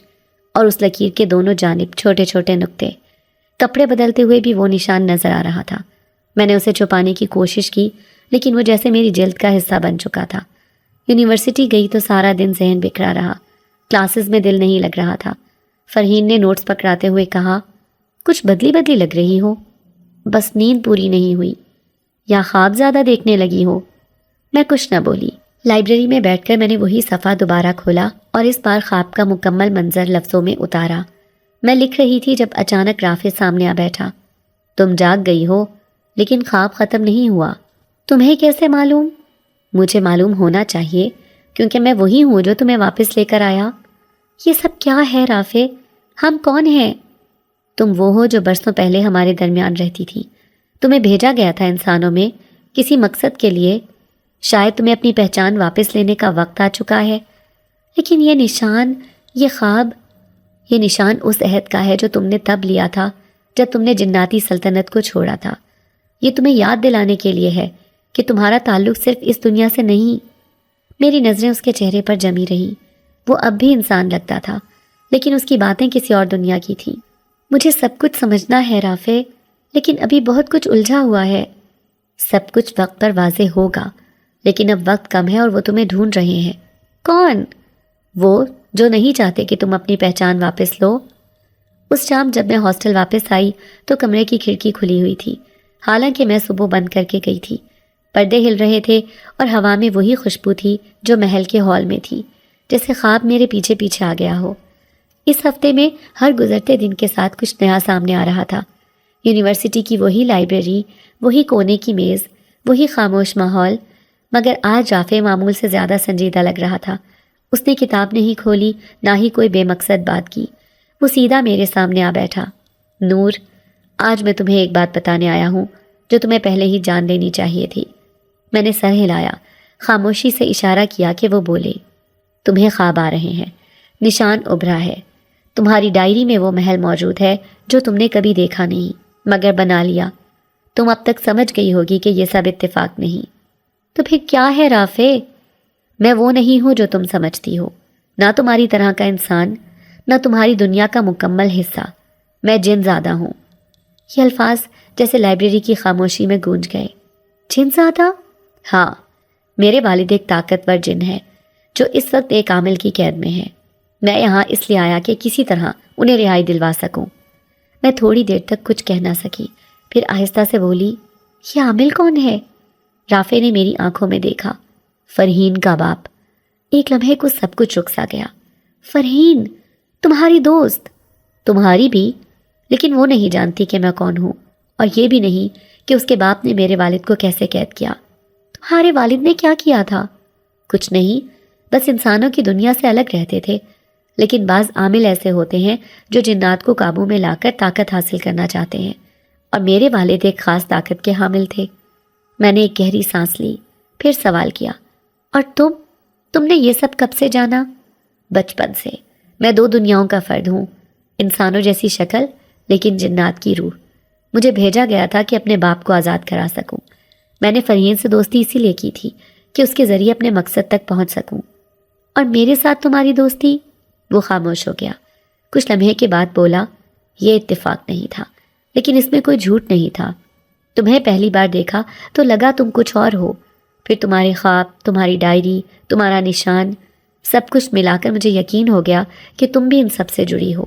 اور اس لکیر کے دونوں جانب چھوٹے چھوٹے نقطے۔ کپڑے بدلتے ہوئے بھی وہ نشان نظر آ رہا تھا۔ میں نے اسے چھپانے کی کوشش کی، لیکن وہ جیسے میری جلد کا حصہ بن چکا تھا۔ یونیورسٹی گئی تو سارا دن ذہن بکھرا رہا، کلاسز میں دل نہیں لگ رہا تھا۔ فرحین نے نوٹس پکڑاتے ہوئے کہا، کچھ بدلی بدلی لگ رہی ہو، بس نیند پوری نہیں ہوئی یا خواب زیادہ دیکھنے لگی ہو۔ میں کچھ نہ بولی۔ لائبریری میں بیٹھ کر میں نے وہی صفحہ دوبارہ کھولا اور اس بار خواب کا مکمل منظر لفظوں میں اتارا۔ میں لکھ رہی تھی جب اچانک رافع سامنے آ بیٹھا۔ تم جاگ گئی ہو، لیکن خواب ختم نہیں ہوا۔ تمہیں کیسے معلوم؟ مجھے معلوم ہونا چاہیے، کیونکہ میں وہی ہوں جو تمہیں واپس لے کر آیا۔ یہ سب کیا ہے رافع؟ ہم کون ہیں؟ تم وہ ہو جو برسوں پہلے ہمارے درمیان رہتی تھی۔ تمہیں بھیجا گیا تھا انسانوں میں کسی مقصد کے لیے۔ شاید تمہیں اپنی پہچان واپس لینے کا وقت آ چکا ہے، لیکن یہ نشان، یہ خواب، یہ نشان اس عہد کا ہے جو تم نے تب لیا تھا جب تم نے جناتی سلطنت کو چھوڑا تھا۔ یہ تمہیں یاد دلانے کے لیے ہے کہ تمہارا تعلق صرف اس دنیا سے نہیں۔ میری نظریں اس کے چہرے پر جمی رہیں۔ وہ اب بھی انسان لگتا تھا، لیکن اس کی باتیں کسی اور دنیا کی تھیں۔ مجھے سب کچھ سمجھنا ہے رافع، لیکن ابھی بہت کچھ الجھا ہوا ہے۔ سب کچھ وقت پر واضح ہوگا، لیکن اب وقت کم ہے اور وہ تمہیں ڈھونڈ رہے ہیں۔ کون؟ وہ جو نہیں چاہتے کہ تم اپنی پہچان واپس لو۔ اس شام جب میں ہاسٹل واپس آئی تو کمرے کی کھڑکی کھلی ہوئی تھی، حالانکہ میں صبح بند کر کے گئی تھی۔ پردے ہل رہے تھے اور ہوا میں وہی خوشبو تھی جو محل کے ہال میں تھی، جیسے خواب میرے پیچھے پیچھے آ گیا ہو۔ اس ہفتے میں ہر گزرتے دن کے ساتھ کچھ نیا سامنے آ رہا تھا۔ یونیورسٹی کی وہی لائبریری، وہی کونے کی میز، وہی خاموش ماحول، مگر آج رافع معمول سے زیادہ سنجیدہ لگ رہا تھا۔ اس نے کتاب نہیں کھولی، نہ ہی کوئی بے مقصد بات کی، وہ سیدھا میرے سامنے آ بیٹھا۔ نور، آج میں تمہیں ایک بات بتانے آیا ہوں جو تمہیں پہلے ہی جان لینی چاہیے تھی۔ میں نے سر ہلایا، خاموشی سے اشارہ کیا کہ وہ بولے۔ تمہیں خواب آ رہے ہیں، نشان ابھرا ہے، تمہاری ڈائری میں وہ محل موجود ہے جو تم نے کبھی دیکھا نہیں مگر بنا لیا۔ تم اب تک سمجھ گئی ہوگی کہ یہ سب اتفاق نہیں۔ تو پھر کیا ہے رافع؟ میں وہ نہیں ہوں جو تم سمجھتی ہو، نہ تمہاری طرح کا انسان، نہ تمہاری دنیا کا مکمل حصہ۔ میں جن زادہ ہوں۔ یہ الفاظ جیسے لائبریری کی خاموشی میں گونج گئے۔ جن زادہ؟ ہاں، میرے والد ایک طاقتور جن ہے جو اس وقت ایک عامل کی قید میں ہے۔ میں یہاں اس لیے آیا کہ کسی طرح انہیں رہائی دلوا سکوں۔ میں تھوڑی دیر تک کچھ کہہ نہ سکی، پھر آہستہ سے بولی، یہ عامل کون ہے؟ رافع نے میری آنکھوں میں دیکھا۔ فرحین کا باپ۔ ایک لمحے کو سب کچھ رک سا گیا۔ فرحین، تمہاری دوست؟ تمہاری بھی، لیکن وہ نہیں جانتی کہ میں کون ہوں، اور یہ بھی نہیں کہ اس کے باپ نے میرے والد کو کیسے قید کیا۔ تمہارے والد نے کیا کیا تھا؟ کچھ نہیں، بس انسانوں کی دنیا سے الگ رہتے تھے، لیکن بعض عامل ایسے ہوتے ہیں جو جنات کو قابو میں لا کر طاقت حاصل کرنا چاہتے ہیں، اور میرے والد ایک خاص طاقت کے حامل تھے۔ میں نے ایک گہری سانس لی، پھر سوال کیا، اور تم نے یہ سب کب سے جانا؟ بچپن سے۔ میں دو دنیاؤں کا فرد ہوں، انسانوں جیسی شکل لیکن جنات کی روح۔ مجھے بھیجا گیا تھا کہ اپنے باپ کو آزاد کرا سکوں۔ میں نے فرحین سے دوستی اسی لیے کی تھی کہ اس کے ذریعے اپنے مقصد تک پہنچ سکوں۔ اور میرے ساتھ تمہاری دوستی؟ وہ خاموش ہو گیا، کچھ لمحے کے بعد بولا، یہ اتفاق نہیں تھا، لیکن اس میں کوئی جھوٹ نہیں تھا۔ تمہیں پہلی بار دیکھا تو لگا تم کچھ اور ہو، پھر تمہارے خواب، تمہاری ڈائری، تمہارا نشان، سب کچھ ملا کر مجھے یقین ہو گیا کہ تم بھی ان سب سے جڑی ہو۔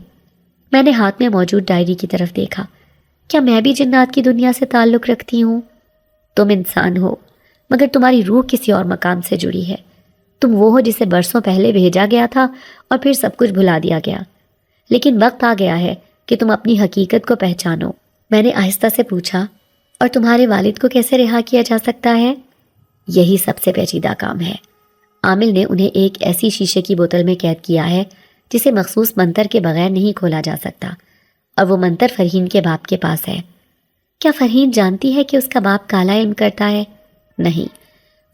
میں نے ہاتھ میں موجود ڈائری کی طرف دیکھا۔ کیا میں بھی جنات کی دنیا سے تعلق رکھتی ہوں؟ تم انسان ہو، مگر تمہاری روح کسی اور مقام سے جڑی ہے۔ تم وہ ہو جسے برسوں پہلے بھیجا گیا تھا اور پھر سب کچھ بھلا دیا گیا، لیکن وقت آ گیا ہے کہ تم اپنی حقیقت کو پہچانو۔ میں نے آہستہ سے پوچھا، اور تمہارے والد کو کیسے رہا کیا جا سکتا ہے؟ یہی سب سے پیچیدہ کام ہے۔ عامل نے انہیں ایک ایسی شیشے کی بوتل میں قید کیا ہے جسے مخصوص منتر کے بغیر نہیں کھولا جا سکتا، اور وہ منتر فرحین کے باپ کے پاس ہے۔ کیا فرحین جانتی ہے کہ اس کا باپ کالا علم کرتا ہے؟ نہیں،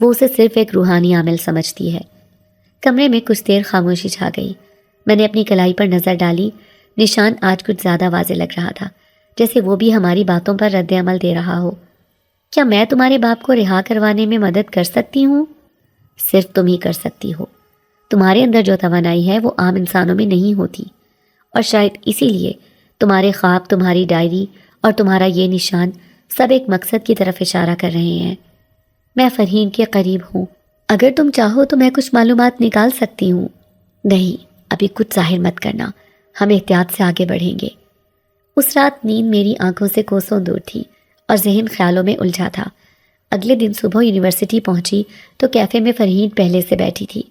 وہ اسے صرف ایک روحانی عامل سمجھتی ہے۔ کمرے میں کچھ دیر خاموشی چھا گئی۔ میں نے اپنی کلائی پر نظر ڈالی۔ نشان آج کچھ زیادہ واضح لگ رہا تھا، جیسے وہ بھی ہماری باتوں پر رد عمل دے رہا ہو۔ کیا میں تمہارے باپ کو رہا کروانے میں مدد کر سکتی ہوں؟ صرف تم ہی کر سکتی ہو۔ تمہارے اندر جو توانائی ہے وہ عام انسانوں میں نہیں ہوتی، اور شاید اسی لیے تمہارے خواب، تمہاری ڈائری اور تمہارا یہ نشان سب ایک مقصد کی طرف اشارہ کر رہے ہیں۔ میں فرحین کے قریب ہوں، اگر تم چاہو تو میں کچھ معلومات نکال سکتی ہوں۔ نہیں، ابھی کچھ ظاہر مت کرنا، ہم احتیاط سے آگے بڑھیں گے۔ اس رات نیند میری آنکھوں سے کوسوں دور تھی اور ذہن خیالوں میں الجھا تھا۔ اگلے دن صبح یونیورسٹی پہنچی تو کیفے میں فرحین پہلے سے بیٹھی تھی۔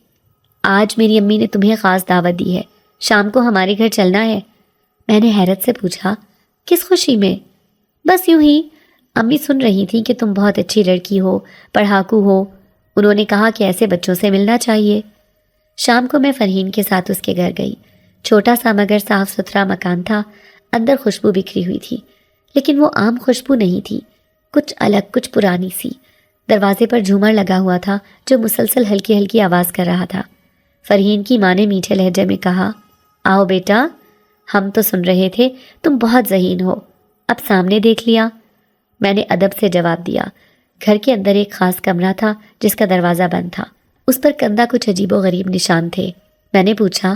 آج میری امی نے تمہیں خاص دعوت دی ہے، شام کو ہمارے گھر چلنا ہے۔ میں نے حیرت سے پوچھا، کس خوشی میں؟ بس یوں ہی، امی سن رہی تھیں کہ تم بہت اچھی لڑکی ہو، پڑھاکو ہو، انہوں نے کہا کہ ایسے بچوں سے ملنا چاہیے۔ شام کو میں فرحین کے ساتھ اس کے گھر گئی۔ چھوٹا سا مگر صاف ستھرا مکان تھا، اندر خوشبو بکھری ہوئی تھی، لیکن وہ عام خوشبو نہیں تھی، کچھ الگ، کچھ پرانی سی۔ دروازے پر جھومر لگا ہوا تھا جو مسلسل ہلکی ہلکی آواز کر رہا تھا۔ فرحین کی ماں نے میٹھے لہجے میں کہا، آؤ بیٹا، ہم تو سن رہے تھے تم بہت ذہین ہو، اب سامنے دیکھ لیا۔ میں نے ادب سے جواب دیا۔ گھر کے اندر ایک خاص کمرہ تھا جس کا دروازہ بند تھا، اس پر کندہ کچھ عجیب و غریب نشان تھے۔ میں نے پوچھا،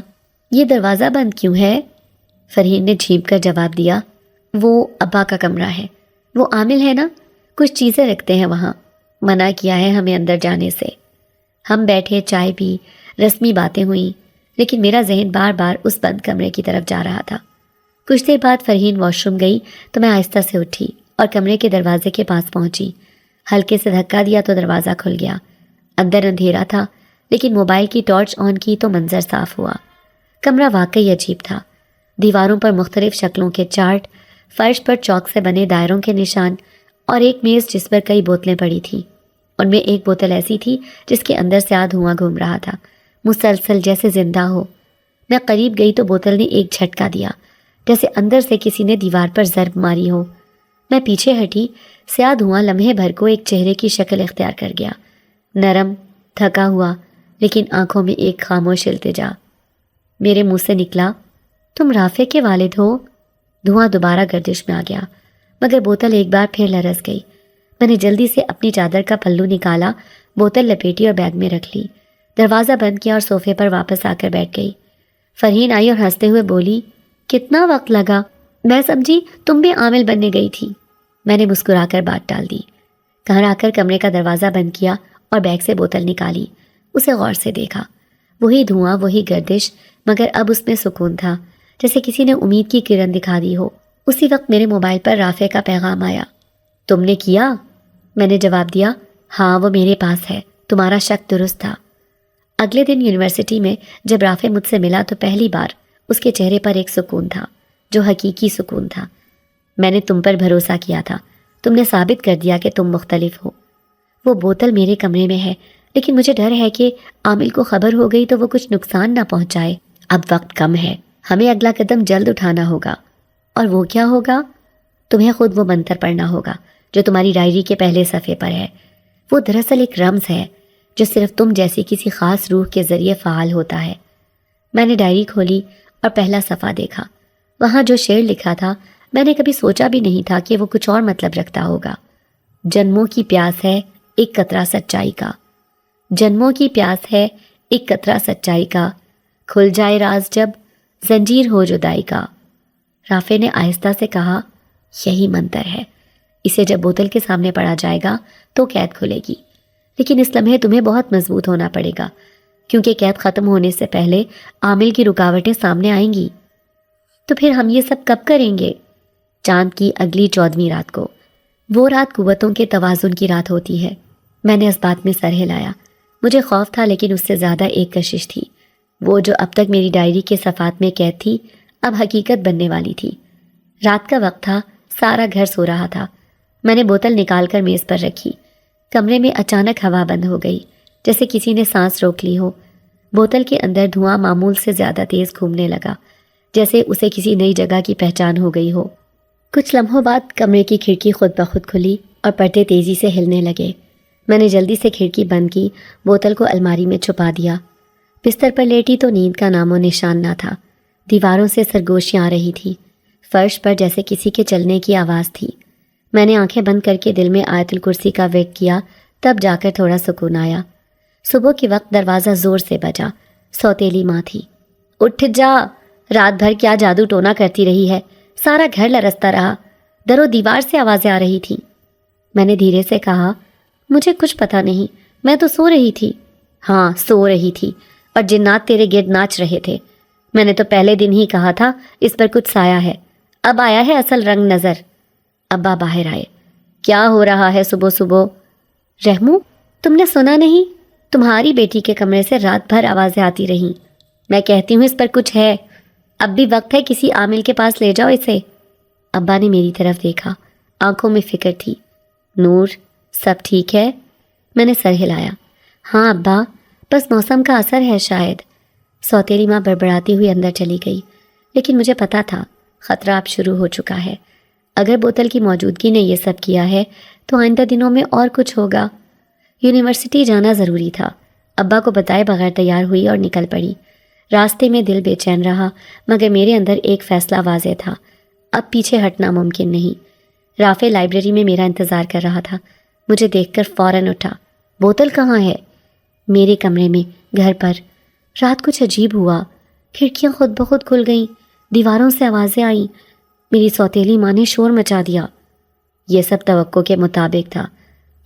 یہ دروازہ بند کیوں ہے؟ فرحین نے جھینپ کر جواب دیا، وہ ابا کا کمرہ ہے، وہ عامل ہے نا، کچھ چیزیں رکھتے ہیں وہاں، منع کیا ہے ہمیں اندر جانے سے۔ ہم بیٹھے، چائے پی، رسمی باتیں ہوئیں، لیکن میرا ذہن بار بار اس بند کمرے کی طرف جا رہا تھا۔ کچھ دیر بعد فرحین واش روم گئی تو میں آہستہ سے اٹھی اور کمرے کے دروازے کے پاس پہنچی۔ ہلکے سے دھکا دیا تو دروازہ کھل گیا۔ اندر اندھیرا تھا، لیکن موبائل کی ٹارچ آن کی تو منظر صاف ہوا۔ کمرہ واقعی عجیب تھا۔ دیواروں پر مختلف شکلوں کے چارٹ، فرش پر چاک سے بنے دائروں کے نشان اور ایک میز جس پر کئی بوتلیں پڑی تھیں۔ ان میں ایک بوتل ایسی تھی جس کے اندر سے دھواں گھوم رہا تھا، مسلسل جیسے زندہ ہو۔ میں قریب گئی تو بوتل نے ایک جھٹکا دیا، جیسے اندر سے کسی نے دیوار پر ضرب ماری ہو۔ میں پیچھے ہٹی، سیاہ دھواں لمحے بھر کو ایک چہرے کی شکل اختیار کر گیا، نرم، تھکا ہوا، لیکن آنکھوں میں ایک خاموش التجا۔ میرے منہ سے نکلا، تم رافع کے والد ہو؟ دھواں دوبارہ گردش میں آ گیا، مگر بوتل ایک بار پھر لرز گئی۔ میں نے جلدی سے اپنی چادر کا پلو نکالا، بوتل لپیٹی اور بیگ میں رکھ لی، دروازہ بند کیا اور صوفے پر واپس آ کر بیٹھ گئی۔ فرحین آئی اور ہنستے ہوئے بولی، کتنا وقت لگا؟ میں سمجھی تم بھی عامل بننے گئی تھی۔ میں نے مسکرا کر بات ٹال دی۔ گھر آ کر کمرے کا دروازہ بند کیا اور بیگ سے بوتل نکالی، اسے غور سے دیکھا۔ وہی دھواں، وہی گردش، مگر اب اس میں سکون تھا، جیسے کسی نے امید کی کرن دکھا دی ہو۔ اسی وقت میرے موبائل پر رافع کا پیغام آیا، تم نے کیا؟ میں نے جواب دیا، ہاں وہ میرے پاس ہے، تمہارا شک درست تھا۔ اگلے دن یونیورسٹی میں جب رافع مجھ سے ملا تو پہلی بار اس کے چہرے پر ایک سکون تھا، جو حقیقی سکون تھا۔ میں نے تم پر بھروسہ کیا تھا، تم نے ثابت کر دیا کہ تم مختلف ہو۔ وہ بوتل میرے کمرے میں ہے، لیکن مجھے ڈر ہے کہ عامل کو خبر ہو گئی تو وہ کچھ نقصان نہ پہنچائے۔ اب وقت کم ہے، ہمیں اگلا قدم جلد اٹھانا ہوگا۔ اور وہ کیا ہوگا؟ تمہیں خود وہ منتر پڑھنا ہوگا جو تمہاری ڈائری کے پہلے صفحے پر ہے۔ وہ دراصل ایک رمز ہے جو صرف تم جیسی کسی خاص روح کے ذریعے فعال ہوتا ہے۔ میں نے ڈائری کھولی اور پہلا صفحہ دیکھا۔ وہاں جو شعر لکھا تھا میں نے کبھی سوچا بھی نہیں تھا کہ وہ کچھ اور مطلب رکھتا ہوگا۔ جنموں کی پیاس ہے ایک قطرہ سچائی کا، جنموں کی پیاس ہے ایک قطرہ سچائی کا، کھل جائے راز جب زنجیر ہو جدائی کا۔ رافع نے آہستہ سے کہا، یہی منتر ہے، اسے جب بوتل کے سامنے پڑا جائے گا تو قید کھلے گی، لیکن اس لمحے تمہیں بہت مضبوط ہونا پڑے گا، کیونکہ قید ختم ہونے سے پہلے عامل کی رکاوٹیں سامنے آئیں گی۔ تو پھر ہم یہ سب کب کریں گے؟ چاند کی اگلی 14ویں رات کو۔ وہ رات قوتوں کے توازن کی رات ہوتی ہے۔ میں نے اس بات میں سر ہلایا۔ مجھے خوف تھا، لیکن اس سے زیادہ ایک کشش تھی۔ وہ جو اب تک میری ڈائری کے صفحات میں قید تھی، اب حقیقت بننے والی تھی۔ رات کا وقت تھا، سارا گھر سو رہا تھا۔ میں نے بوتل نکال کر میز پر رکھی۔ کمرے میں اچانک ہوا بند ہو گئی، جیسے کسی نے سانس روک لی ہو۔ بوتل کے اندر دھواں معمول سے زیادہ تیز گھومنے لگا، جیسے اسے کسی نئی جگہ کی پہچان ہو گئی ہو۔ کچھ لمحوں بعد کمرے کی کھڑکی خود بخود کھلی اور پردے تیزی سے ہلنے لگے۔ میں نے جلدی سے کھڑکی بند کی، بوتل کو الماری میں چھپا دیا۔ بستر پر لیٹی تو نیند کا نام و نشان نہ تھا۔ دیواروں سے سرگوشیاں آ رہی تھی، فرش پر جیسے کسی کے چلنے کی آواز تھی۔ میں نے آنکھیں بند کر کے دل میں آیت الکرسی کا ورد کیا، تب جا کر تھوڑا سکون آیا۔ صبح کے وقت دروازہ زور سے بجا۔ سوتیلی ماں تھی۔ اٹھ جا، رات بھر کیا جادو ٹونا کرتی رہی ہے، سارا گھر لرزتا رہا، در و دیوار سے آوازیں آ رہی تھیں۔ میں نے دھیرے سے کہا، مجھے کچھ پتہ نہیں، میں تو سو رہی تھی۔ ہاں سو رہی تھی، اور جنات تیرے گرد ناچ رہے تھے۔ میں نے تو پہلے دن ہی کہا تھا اس پر کچھ سایہ ہے، اب آیا ہے اصل رنگ نظر۔ ابا باہر آئے۔ کیا ہو رہا ہے صبح صبح؟ رحمو، تم نے سنا نہیں؟ تمہاری بیٹی کے کمرے سے رات بھر آوازیں آتی رہیں۔ میں کہتی ہوں اس پر کچھ ہے، اب بھی وقت ہے کسی عامل کے پاس لے جاؤ اسے۔ ابا نے میری طرف دیکھا، آنکھوں میں فکر تھی۔ نور، سب ٹھیک ہے؟ میں نے سر ہلایا۔ ہاں ابا، بس موسم کا اثر ہے شاید۔ سوتیلی ماں بڑبڑاتی ہوئی اندر چلی گئی، لیکن مجھے پتا تھا خطرہ اب شروع ہو چکا ہے۔ اگر بوتل کی موجودگی نے یہ سب کیا ہے تو آئندہ دنوں میں اور کچھ ہوگا۔ یونیورسٹی جانا ضروری تھا۔ ابا کو بتائے بغیر تیار ہوئی اور نکل پڑی۔ راستے میں دل بے چین رہا، مگر میرے اندر ایک فیصلہ واضح تھا، اب پیچھے ہٹنا ممکن نہیں۔ رافع لائبریری میں میرا انتظار کر رہا تھا۔ مجھے دیکھ کر فوراً اٹھا۔ بوتل کہاں ہے؟ میرے کمرے میں، گھر پر۔ رات کچھ عجیب ہوا، کھڑکیاں خود بخود کھل گئیں، دیواروں سے آوازیں آئیں، میری سوتیلی ماں نے شور مچا دیا۔ یہ سب توقع کے مطابق تھا۔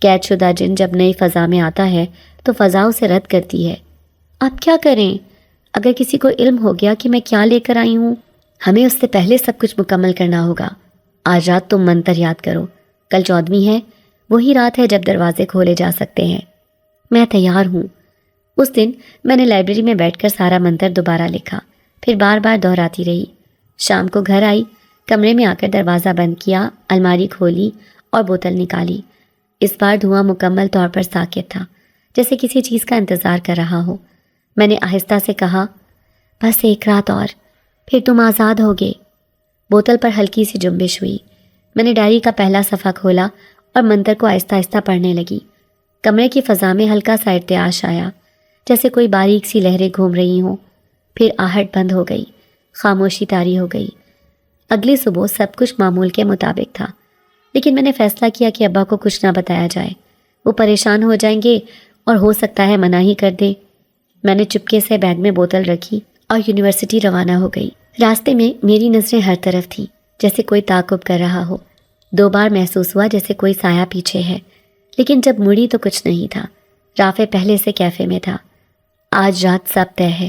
قید شدہ جن جب نئی فضا میں آتا ہے تو فضا اسے رد کرتی ہے۔ اب کیا کریں؟ اگر کسی کو علم ہو گیا کہ میں کیا لے کر آئی ہوں؟ ہمیں اس سے پہلے سب کچھ مکمل کرنا ہوگا۔ آج رات تم منتر یاد کرو، کل 14ویں ہے، وہی رات ہے جب دروازے کھولے جا سکتے ہیں۔ میں تیار ہوں۔ اس دن میں نے لائبریری میں بیٹھ کر سارا منتر دوبارہ لکھا، پھر بار بار دہراتی رہی۔ شام کو گھر آئی، کمرے میں آ کر دروازہ بند کیا، الماری کھولی اور بوتل نکالی۔ اس بار دھواں مکمل طور پر ساکت تھا، جیسے کسی چیز کا انتظار کر رہا ہو۔ میں نے آہستہ سے کہا، بس ایک رات اور، پھر تم آزاد ہوگے۔ بوتل پر ہلکی سی جنبش ہوئی۔ میں نے ڈائری کا پہلا صفحہ کھولا اور منتر کو آہستہ آہستہ پڑھنے لگی۔ کمرے کی فضا میں ہلکا سا ارتعاش آیا، جیسے کوئی باریک سی لہریں گھوم رہی ہوں۔ پھر آہٹ بند ہو گئی، خاموشی طاری ہو گئی۔ اگلی صبح سب کچھ معمول کے مطابق تھا، لیکن میں نے فیصلہ کیا کہ ابا کو کچھ نہ بتایا جائے، وہ پریشان ہو جائیں گے اور ہو سکتا ہے منع ہی کر دیں۔ میں نے چپکے سے بیگ میں بوتل رکھی اور یونیورسٹی روانہ ہو گئی۔ راستے میں میری نظریں ہر طرف تھیں، جیسے کوئی تعاقب کر رہا ہو۔ 2 بار محسوس ہوا جیسے کوئی سایہ پیچھے ہے، لیکن جب مڑی تو کچھ نہیں تھا۔ رافع پہلے سے کیفے میں تھا۔ آج رات سب طے ہے،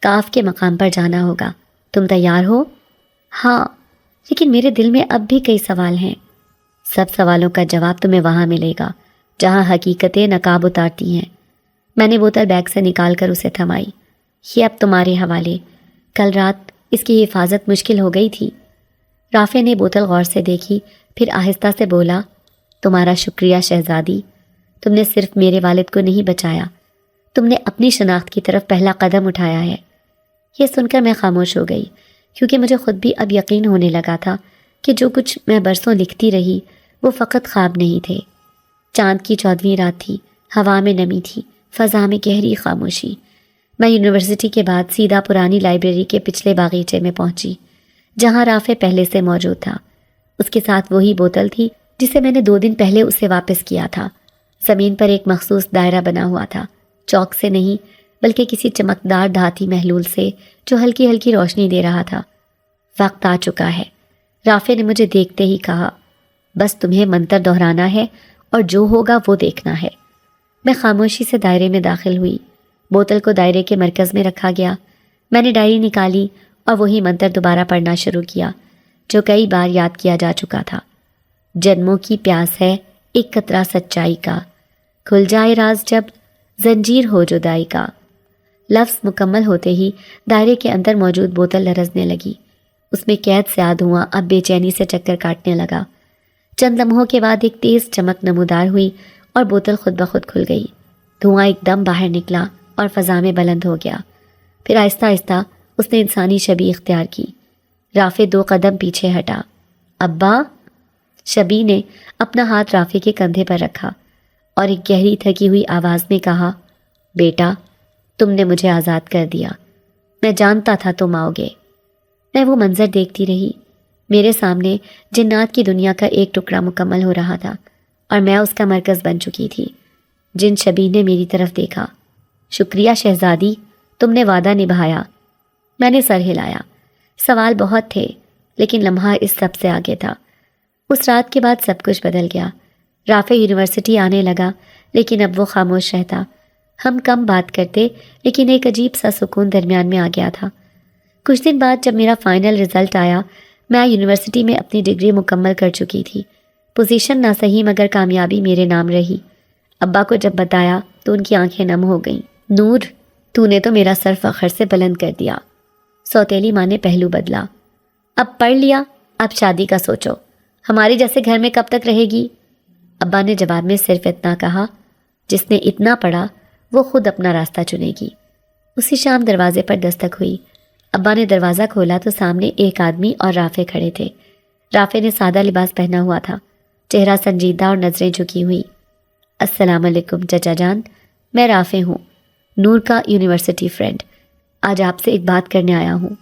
کاف کے مقام پر جانا ہوگا۔ تم تیار ہو؟ ہاں، لیکن میرے دل میں اب بھی کئی سوال ہیں۔ سب سوالوں کا جواب تمہیں وہاں ملے گا جہاں حقیقتیں نقاب اتارتی ہیں۔ میں نے بوتل بیگ سے نکال کر اسے تھمائی۔ یہ اب تمہارے حوالے۔ کل رات اس کی حفاظت مشکل ہو گئی تھی۔ رافع نے بوتل غور سے دیکھی، پھر آہستہ سے بولا، تمہارا شکریہ شہزادی، تم نے صرف میرے والد کو نہیں بچایا، تم نے اپنی شناخت کی طرف پہلا قدم اٹھایا ہے۔ یہ سن کر میں خاموش ہو گئی، کیونکہ مجھے خود بھی اب یقین ہونے لگا تھا کہ جو کچھ میں برسوں لکھتی رہی وہ فقط خواب نہیں تھے۔ چاند کی 14ویں رات تھی، ہوا میں نمی تھی، فضا میں گہری خاموشی۔ میں یونیورسٹی کے بعد سیدھا پرانی لائبریری کے پچھلے باغیچے میں پہنچی، جہاں رافع پہلے سے موجود تھا۔ اس کے ساتھ وہی بوتل تھی جسے میں نے 2 دن پہلے اسے واپس کیا تھا۔ زمین پر ایک مخصوص دائرہ بنا ہوا تھا، چوک سے نہیں بلکہ کسی چمکدار دھاتی محلول سے جو ہلکی ہلکی روشنی دے رہا تھا۔ وقت آ چکا ہے، رافع نے مجھے دیکھتے ہی کہا، بس تمہیں منتر دہرانا ہے اور جو ہوگا وہ دیکھنا ہے۔ میں خاموشی سے دائرے میں داخل ہوئی۔ بوتل کو دائرے کے مرکز میں رکھا گیا۔ میں نے ڈائری نکالی اور وہی منتر دوبارہ پڑھنا شروع کیا جو کئی بار یاد کیا جا چکا تھا۔ جنموں کی پیاس ہے ایک قطرہ سچائی کا، کھل جائے راز جب زنجیر ہو جدائی کا۔ لفظ مکمل ہوتے ہی دائرے کے اندر موجود بوتل لرزنے لگی۔ اس میں قید سے دھواں اب بے چینی سے چکر کاٹنے لگا۔ چند لمحوں کے بعد ایک تیز چمک نمودار ہوئی اور بوتل خود بخود کھل گئی۔ دھواں ایک دم باہر نکلا اور فضا میں بلند ہو گیا۔ پھر آہستہ آہستہ اس نے انسانی شبیہ اختیار کی۔ رافع 2 قدم پیچھے ہٹا۔ ابا؟ شبیہ نے اپنا ہاتھ رافع کے کندھے پر رکھا اور ایک گہری تھکی ہوئی آواز میں کہا، بیٹا، تم نے مجھے آزاد کر دیا، میں جانتا تھا تم آؤ گے۔ میں وہ منظر دیکھتی رہی۔ میرے سامنے جنات کی دنیا کا ایک ٹکڑا مکمل ہو رہا تھا اور میں اس کا مرکز بن چکی تھی۔ جن شبیہ نے میری طرف دیکھا۔ شکریہ شہزادی، تم نے وعدہ نبھایا۔ میں نے سر ہلایا۔ سوال بہت تھے، لیکن لمحہ اس سب سے آگے تھا۔ اس رات کے بعد سب کچھ بدل گیا۔ رافع یونیورسٹی آنے لگا، لیکن اب وہ خاموش رہتا۔ ہم کم بات کرتے، لیکن ایک عجیب سا سکون درمیان میں آ گیا تھا۔ کچھ دن بعد جب میرا فائنل رزلٹ آیا، میں یونیورسٹی میں اپنی ڈگری مکمل کر چکی تھی۔ پوزیشن نہ صحیح مگر کامیابی میرے نام رہی۔ ابا کو جب بتایا تو ان کی آنکھیں نم ہو گئیں۔ نور، تو نے تو میرا سر فخر سے بلند کر دیا۔ سوتیلی ماں نے پہلو بدلا۔ اب پڑھ لیا، اب شادی کا سوچو، ہماری جیسے گھر میں کب تک رہے گی؟ ابا نے جواب میں صرف اتنا کہا، جس نے اتنا پڑھا وہ خود اپنا راستہ چنے گی۔ اسی شام دروازے پر دستک ہوئی۔ ابا نے دروازہ کھولا تو سامنے ایک آدمی اور رافع کھڑے تھے۔ رافع نے سادہ لباس پہنا ہوا تھا، چہرہ سنجیدہ اور نظریں جھکی ہوئی۔ السلام علیکم چچا جان، میں رافع ہوں، نور کا یونیورسٹی فرینڈ۔ آج آپ سے ایک بات کرنے آیا ہوں۔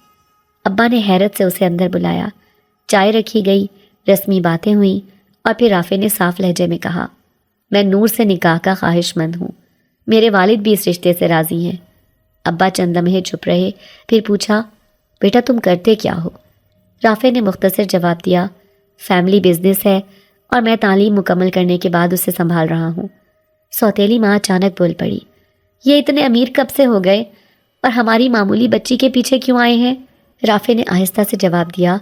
ابا نے حیرت سے اسے اندر بلایا۔ چائے رکھی گئی، رسمی باتیں ہوئیں اور پھر رافع نے صاف لہجے میں کہا، میں نور سے نکاح کا خواہش مند ہوں، میرے والد بھی اس رشتے سے راضی ہیں۔ ابا چند لمحے چپ رہے، پھر پوچھا، بیٹا تم کرتے کیا ہو؟ رافع نے مختصر جواب دیا، فیملی بزنس ہے اور میں تعلیم مکمل کرنے کے بعد اسے سنبھال رہا ہوں۔ سوتیلی ماں اچانک بول پڑی، یہ اتنے امیر کب سے ہو گئے اور ہماری معمولی بچی کے پیچھے کیوں آئے ہیں؟ رافع نے آہستہ سے جواب دیا،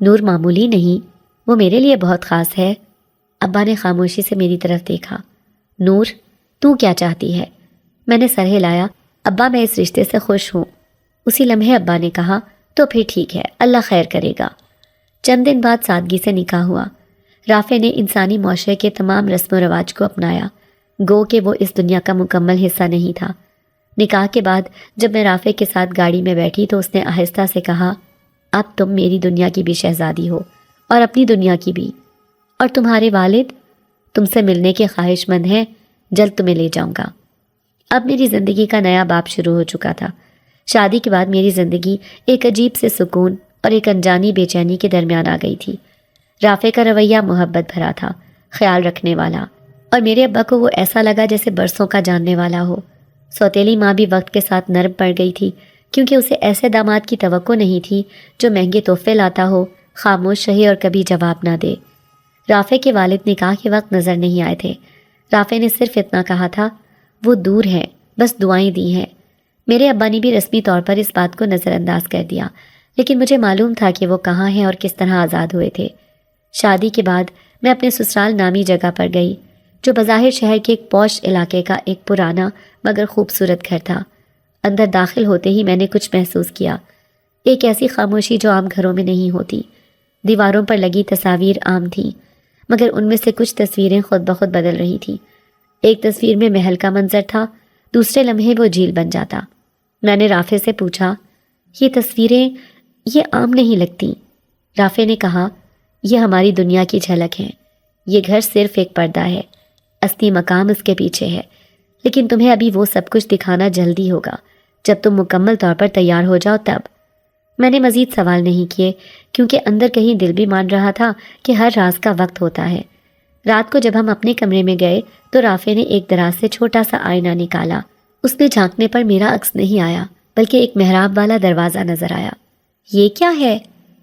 نور معمولی نہیں، وہ میرے لیے بہت خاص ہے۔ ابا نے خاموشی سے میری طرف دیکھا۔ نور، تو کیا چاہتی ہے؟ میں نے سر ہلایا۔ ابا میں اس رشتے سے خوش ہوں۔ اسی لمحے ابا نے کہا، تو پھر ٹھیک ہے، اللہ خیر کرے گا۔ چند دن بعد سادگی سے نکاح ہوا۔ رافع نے انسانی معاشرے کے تمام رسم و رواج کو اپنایا، گو کہ وہ اس دنیا کا مکمل حصہ نہیں تھا۔ نکاح کے بعد جب میں رافع کے ساتھ گاڑی میں بیٹھی تو اس نے آہستہ سے کہا، اب تم میری دنیا کی بھی شہزادی ہو اور اپنی دنیا کی بھی، اور تمہارے والد تم سے ملنے کے خواہش مند ہیں، جلد تمہیں لے جاؤں گا۔ اب میری زندگی کا نیا باب شروع ہو چکا تھا۔ شادی کے بعد میری زندگی ایک عجیب سے سکون اور ایک انجانی بے چینی کے درمیان آ گئی تھی۔ رافع کا رویہ محبت بھرا تھا، خیال رکھنے والا، اور میرے ابا کو وہ ایسا لگا جیسے برسوں کا جاننے والا ہو۔ سوتیلی ماں بھی وقت کے ساتھ نرم پڑ گئی تھی، کیونکہ اسے ایسے داماد کی توقع نہیں تھی جو مہنگے تحفے لاتا ہو، خاموش رہے اور کبھی جواب نہ دے۔ رافع کے والد نکاح کے وقت نظر نہیں آئے تھے۔ رافع نے صرف اتنا کہا تھا، وہ دور ہیں، بس دعائیں دی ہیں۔ میرے ابا نے بھی رسمی طور پر اس بات کو نظر انداز کر دیا، لیکن مجھے معلوم تھا کہ وہ کہاں ہیں اور کس طرح آزاد ہوئے تھے۔ شادی کے بعد میں اپنے سسرال نامی جگہ پر گئی، جو بظاہر شہر کے ایک پوش علاقے کا ایک پرانا مگر خوبصورت گھر تھا۔ اندر داخل ہوتے ہی میں نے کچھ محسوس کیا، ایک ایسی خاموشی جو عام گھروں میں نہیں ہوتی۔ دیواروں پر لگی تصاویر عام تھیں، مگر ان میں سے کچھ تصویریں خود بخود بدل رہی تھیں۔ ایک تصویر میں محل کا منظر تھا، دوسرے لمحے وہ جھیل بن جاتا۔ میں نے رافع سے پوچھا، یہ تصویریں یہ عام نہیں لگتی۔ رافع نے کہا، یہ ہماری دنیا کی جھلک ہے، یہ گھر صرف ایک پردہ ہے، اصلی مقام اس کے پیچھے ہے، لیکن تمہیں ابھی وہ سب کچھ دکھانا جلدی ہوگا، جب تم مکمل طور پر تیار ہو جاؤ تب۔ میں نے مزید سوال نہیں کیے، کیونکہ اندر کہیں دل بھی مان رہا تھا کہ ہر راز کا وقت ہوتا ہے۔ رات کو جب ہم اپنے کمرے میں گئے تو رافع نے ایک دراز سے چھوٹا سا آئینہ نکالا۔ اس میں جھانکنے پر میرا عکس نہیں آیا، بلکہ ایک محراب والا دروازہ نظر آیا۔ یہ کیا ہے؟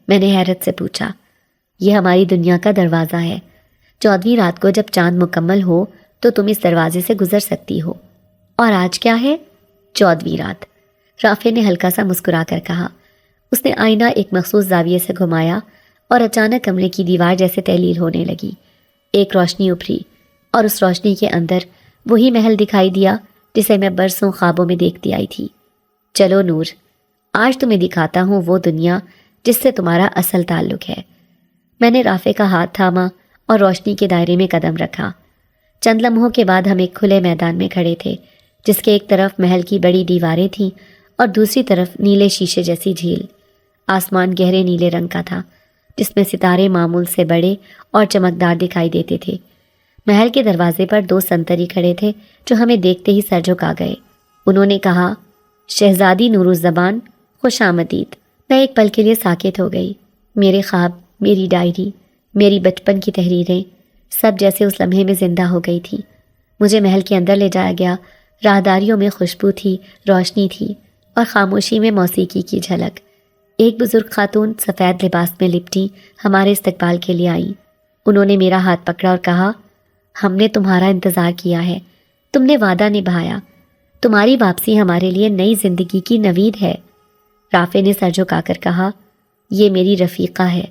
میں نے حیرت سے پوچھا۔ یہ ہماری دنیا کا دروازہ ہے۔ 14ویں رات کو جب چاند مکمل ہو تو تم اس دروازے سے گزر سکتی ہو۔ اور آج کیا ہے؟ 14ویں رات، رافع نے ہلکا سا مسکرا کر کہا۔ اس نے آئینہ ایک مخصوص زاویے سے گھمایا اور اچانک کمرے کی دیوار جیسے تحلیل ہونے لگی۔ ایک روشنی ابھری اور اس روشنی کے اندر وہی محل دکھائی دیا جسے میں برسوں خوابوں میں دیکھتی آئی تھی۔ چلو نور، آج تمہیں دکھاتا ہوں وہ دنیا جس سے تمہارا اصل تعلق ہے۔ میں نے رافع کا ہاتھ تھاما اور روشنی کے دائرے میں قدم رکھا۔ چند لمحوں کے بعد ہم ایک کھلے میدان میں کھڑے تھے، جس کے ایک طرف محل کی بڑی دیواریں تھیں اور دوسری طرف نیلے شیشے جیسی جھیل۔ آسمان گہرے نیلے رنگ کا تھا، جس میں ستارے معمول سے بڑے اور چمکدار دکھائی دیتے تھے۔ محل کے دروازے پر 2 سنتری کھڑے تھے جو ہمیں دیکھتے ہی سر جھکا گئے۔ انہوں نے کہا، شہزادی نور الزبان، خوش آمدید۔ میں ایک پل کے لیے ساکت ہو گئی۔ میرے خواب، میری ڈائری، میری بچپن کی تحریریں سب جیسے اس لمحے میں زندہ ہو گئی تھی۔ مجھے محل کے اندر لے جایا گیا۔ راہداریوں میں خوشبو تھی، روشنی تھی اور خاموشی میں موسیقی کی جھلک۔ ایک بزرگ خاتون سفید لباس میں لپٹی ہمارے استقبال کے لیے آئیں۔ انہوں نے میرا ہاتھ پکڑا اور کہا، ہم نے تمہارا انتظار کیا ہے، تم نے وعدہ نبھایا، تمہاری واپسی ہمارے لیے نئی زندگی کی نوید ہے۔ رافع نے سر جھکا کر کہا، یہ میری رفیقہ ہے،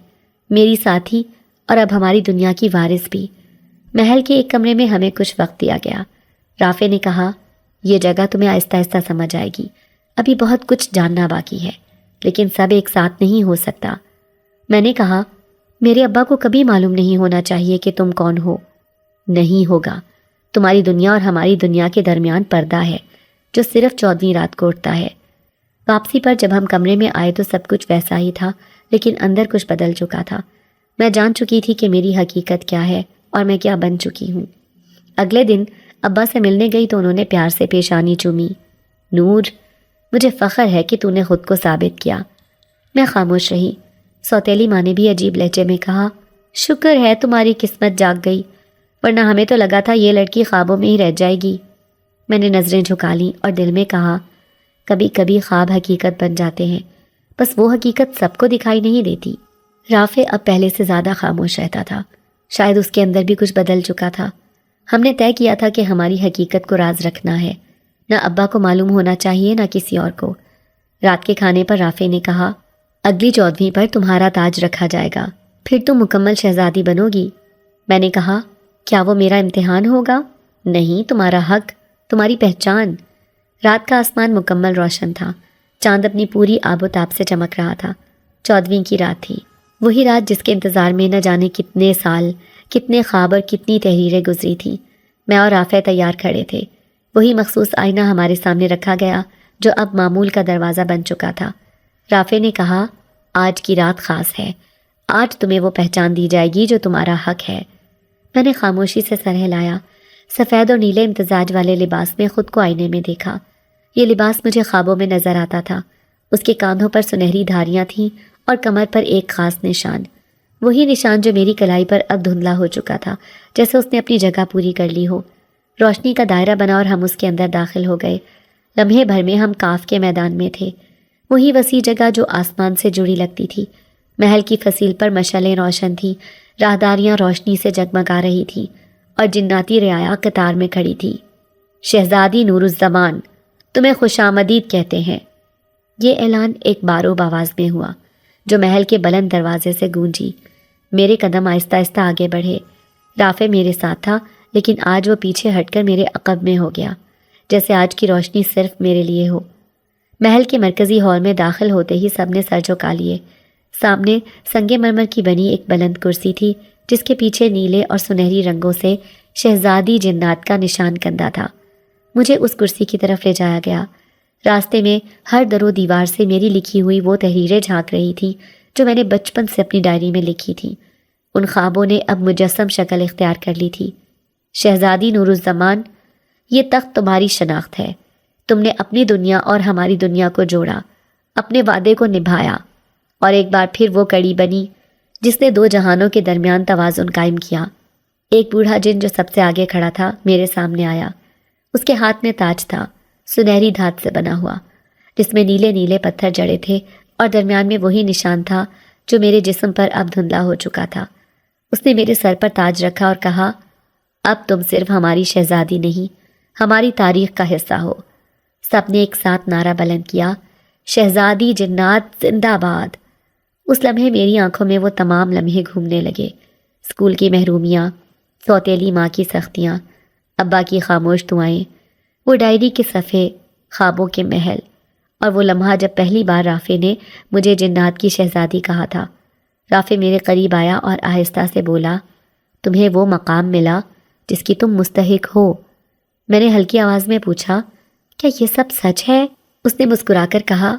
میری ساتھی اور اب ہماری دنیا کی وارث بھی۔ محل کے ایک کمرے میں ہمیں کچھ وقت دیا گیا۔ رافع نے کہا، یہ جگہ تمہیں آہستہ آہستہ سمجھ آئے گی، ابھی بہت کچھ جاننا باقی ہے، لیکن سب ایک ساتھ نہیں ہو سکتا۔ میں نے کہا، میرے ابا کو کبھی معلوم نہیں ہونا چاہیے کہ تم کون ہو۔ نہیں ہوگا، تمہاری دنیا اور ہماری دنیا کے درمیان پردہ ہے جو صرف 14ویں رات کو اٹھتا ہے۔ واپسی پر جب ہم کمرے میں آئے تو سب کچھ ویسا ہی تھا، لیکن اندر کچھ بدل چکا تھا۔ میں جان چکی تھی کہ میری حقیقت کیا ہے اور میں کیا بن چکی ہوں۔ اگلے دن ابا سے ملنے گئی تو انہوں نے پیار سے پیشانی چومی۔ نور، مجھے فخر ہے کہ تو نے خود کو ثابت کیا۔ میں خاموش رہی۔ سوتیلی ماں نے بھی عجیب لہجے میں کہا، شکر ہے تمہاری قسمت جاگ گئی، ورنہ ہمیں تو لگا تھا یہ لڑکی خوابوں میں ہی رہ جائے گی۔ میں نے نظریں جھکا لیں اور دل میں کہا، کبھی کبھی خواب حقیقت بن جاتے ہیں، بس وہ حقیقت سب کو دکھائی نہیں دیتی۔ رافع اب پہلے سے زیادہ خاموش رہتا تھا، شاید اس کے اندر بھی کچھ بدل چکا تھا۔ ہم نے طے کیا تھا کہ ہماری حقیقت کو راز رکھنا ہے، نہ ابا کو معلوم ہونا چاہیے نہ کسی اور کو۔ رات کے کھانے پر رافع نے کہا، اگلی 14ویں پر تمہارا تاج رکھا جائے گا، پھر تم مکمل شہزادی بنو گی۔ میں نے کہا، کیا وہ میرا امتحان ہوگا؟ نہیں، تمہارا حق، تمہاری پہچان۔ رات کا آسمان مکمل روشن تھا، چاند اپنی پوری آب و تاب سے چمک رہا تھا۔ 14ویں کی رات تھی، وہی رات جس کے انتظار میں نہ جانے کتنے سال، کتنے خواب اور کتنی تحریریں گزری تھیں۔ میں اور رافع تیار کھڑے تھے، وہی مخصوص آئینہ ہمارے سامنے رکھا گیا جو اب معمول کا دروازہ بن چکا تھا۔ رافع نے کہا، آج کی رات خاص ہے، آج تمہیں وہ پہچان دی جائے گی جو تمہارا حق ہے۔ میں نے خاموشی سے سر ہلایا، سفید اور نیلے امتزاج والے لباس میں خود کو آئینے میں دیکھا۔ یہ لباس مجھے خوابوں میں نظر آتا تھا، اس کے کاندھوں پر سنہری دھاریاں تھیں اور کمر پر ایک خاص نشان، وہی نشان جو میری کلائی پر اب دھندلا ہو چکا تھا، جیسے اس نے اپنی جگہ پوری کر لی ہو۔ روشنی کا دائرہ بنا اور ہم اس کے اندر داخل ہو گئے۔ لمحے بھر میں ہم کاف کے میدان میں تھے، وہی وسیع جگہ جو آسمان سے جڑی لگتی تھی۔ محل کی فصیل پر مشعلیں روشن تھیں، راہداریاں روشنی سے جگمگا رہی تھیں اور جناتی رعایا قطار میں کھڑی تھی۔ شہزادی نور الزمان، تمہیں خوش آمدید کہتے ہیں۔ یہ اعلان ایک باروب آواز میں ہوا جو محل کے بلند دروازے سے گونجی۔ میرے قدم آہستہ آہستہ آگے بڑھے۔ رافع میرے ساتھ تھا، لیکن آج وہ پیچھے ہٹ کر میرے عقب میں ہو گیا، جیسے آج کی روشنی صرف میرے لیے ہو۔ محل کے مرکزی ہال میں داخل ہوتے ہی سب نے سر جھکا لیے۔ سامنے سنگ مرمر کی بنی ایک بلند کرسی تھی جس کے پیچھے نیلے اور سنہری رنگوں سے شہزادی جنات کا نشان کندہ تھا۔ مجھے اس کرسی کی طرف لے جایا گیا۔ راستے میں ہر در و دیوار سے میری لکھی ہوئی وہ تحریریں جھانک رہی تھیں جو میں نے بچپن سے اپنی ڈائری میں لکھی تھیں۔ ان خوابوں نے اب مجسم شکل اختیار کر لی تھی۔ شہزادی نور الزمان، یہ تخت تمہاری شناخت ہے۔ تم نے اپنی دنیا اور ہماری دنیا کو جوڑا، اپنے وعدے کو نبھایا، اور ایک بار پھر وہ کڑی بنی جس نے دو جہانوں کے درمیان توازن قائم کیا۔ ایک بوڑھا جن جو سب سے آگے کھڑا تھا میرے سامنے آیا۔ اس کے ہاتھ میں تاج تھا، سنہری دھات سے بنا ہوا، جس میں نیلے نیلے پتھر جڑے تھے اور درمیان میں وہی نشان تھا جو میرے جسم پر اب دھندلا ہو چکا تھا۔ اس نے میرے سر پر تاج رکھا اور کہا، اب تم صرف ہماری شہزادی نہیں، ہماری تاریخ کا حصہ ہو۔ سب نے ایک ساتھ نعرہ بلند کیا، شہزادی جنات زندہ باد۔ اس لمحے میری آنکھوں میں وہ تمام لمحے گھومنے لگے، اسکول کی محرومیاں، سوتیلی ماں کی سختیاں، ابا کی خاموش دعائیں، وہ ڈائری کے صفحے، خوابوں کے محل، اور وہ لمحہ جب پہلی بار رافع نے مجھے جنات کی شہزادی کہا تھا۔ رافع میرے قریب آیا اور آہستہ سے بولا، تمہیں وہ مقام ملا جس کی تم مستحق ہو۔ میں نے ہلکی آواز میں پوچھا، کیا یہ سب سچ ہے؟ اس نے مسکرا کر کہا،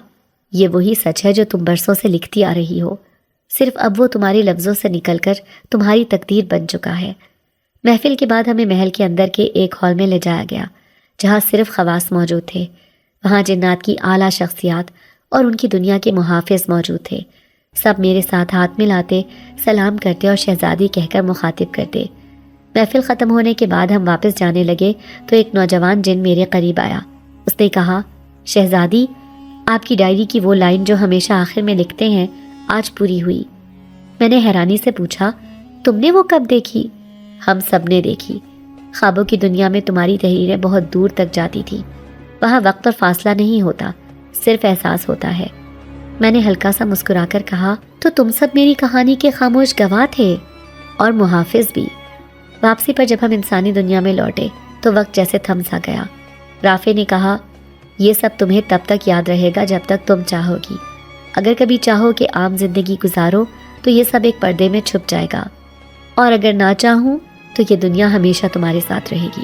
یہ وہی سچ ہے جو تم برسوں سے لکھتی آ رہی ہو، صرف اب وہ تمہارے لفظوں سے نکل کر تمہاری تقدیر بن چکا ہے۔ محفل کے بعد ہمیں محل کے اندر کے ایک ہال میں لے جایا گیا جہاں صرف خواص موجود تھے۔ وہاں جنات کی اعلیٰ شخصیات اور ان کی دنیا کے محافظ موجود تھے۔ سب میرے ساتھ ہاتھ ملاتے، سلام کرتے اور شہزادی کہہ کر مخاطب کرتے۔ محفل ختم ہونے کے بعد ہم واپس جانے لگے تو ایک نوجوان جن میرے قریب آیا۔ اس نے کہا، شہزادی، آپ کی ڈائری کی وہ لائن جو ہمیشہ آخر میں لکھتے ہیں آج پوری ہوئی۔ میں نے حیرانی سے پوچھا، تم نے وہ کب دیکھی؟ ہم سب نے دیکھی۔ خوابوں کی دنیا میں تمہاری تحریریں بہت دور تک جاتی تھیں، وہاں وقت اور فاصلہ نہیں ہوتا، صرف احساس ہوتا ہے۔ میں نے ہلکا سا مسکرا کر کہا، تو تم سب میری کہانی کے خاموش گواہ تھے اور محافظ بھی۔ واپسی پر جب ہم انسانی دنیا میں لوٹے تو وقت جیسے تھم سا گیا۔ رافع نے کہا، یہ سب تمہیں تب تک یاد رہے گا جب تک تم چاہو گی۔ اگر کبھی چاہو کہ عام زندگی گزارو تو یہ سب ایک پردے میں چھپ جائے گا، اور اگر نہ چاہوں تو یہ دنیا ہمیشہ تمہارے ساتھ رہے گی۔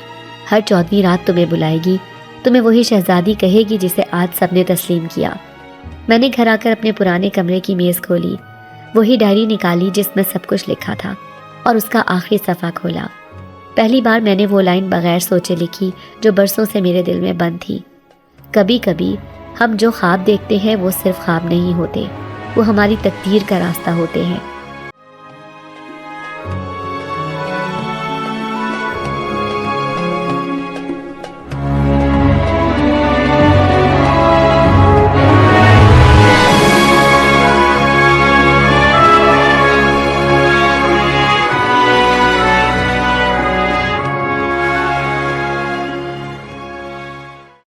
ہر 14ویں رات تمہیں بلائے گی، تمہیں وہی شہزادی کہے گی جسے آج سب نے تسلیم کیا۔ میں نے گھر آ کر اپنے پرانے کمرے کی میز کھولی، وہی ڈائری نکالی جس میں سب کچھ لکھا تھا، اور اس کا آخری صفحہ کھولا۔ پہلی بار میں نے وہ لائن بغیر سوچے لکھی جو برسوں سے میرے دل میں بند تھی۔ کبھی کبھی ہم جو خواب دیکھتے ہیں وہ صرف خواب نہیں ہوتے، وہ ہماری تقدیر کا راستہ ہوتے ہیں۔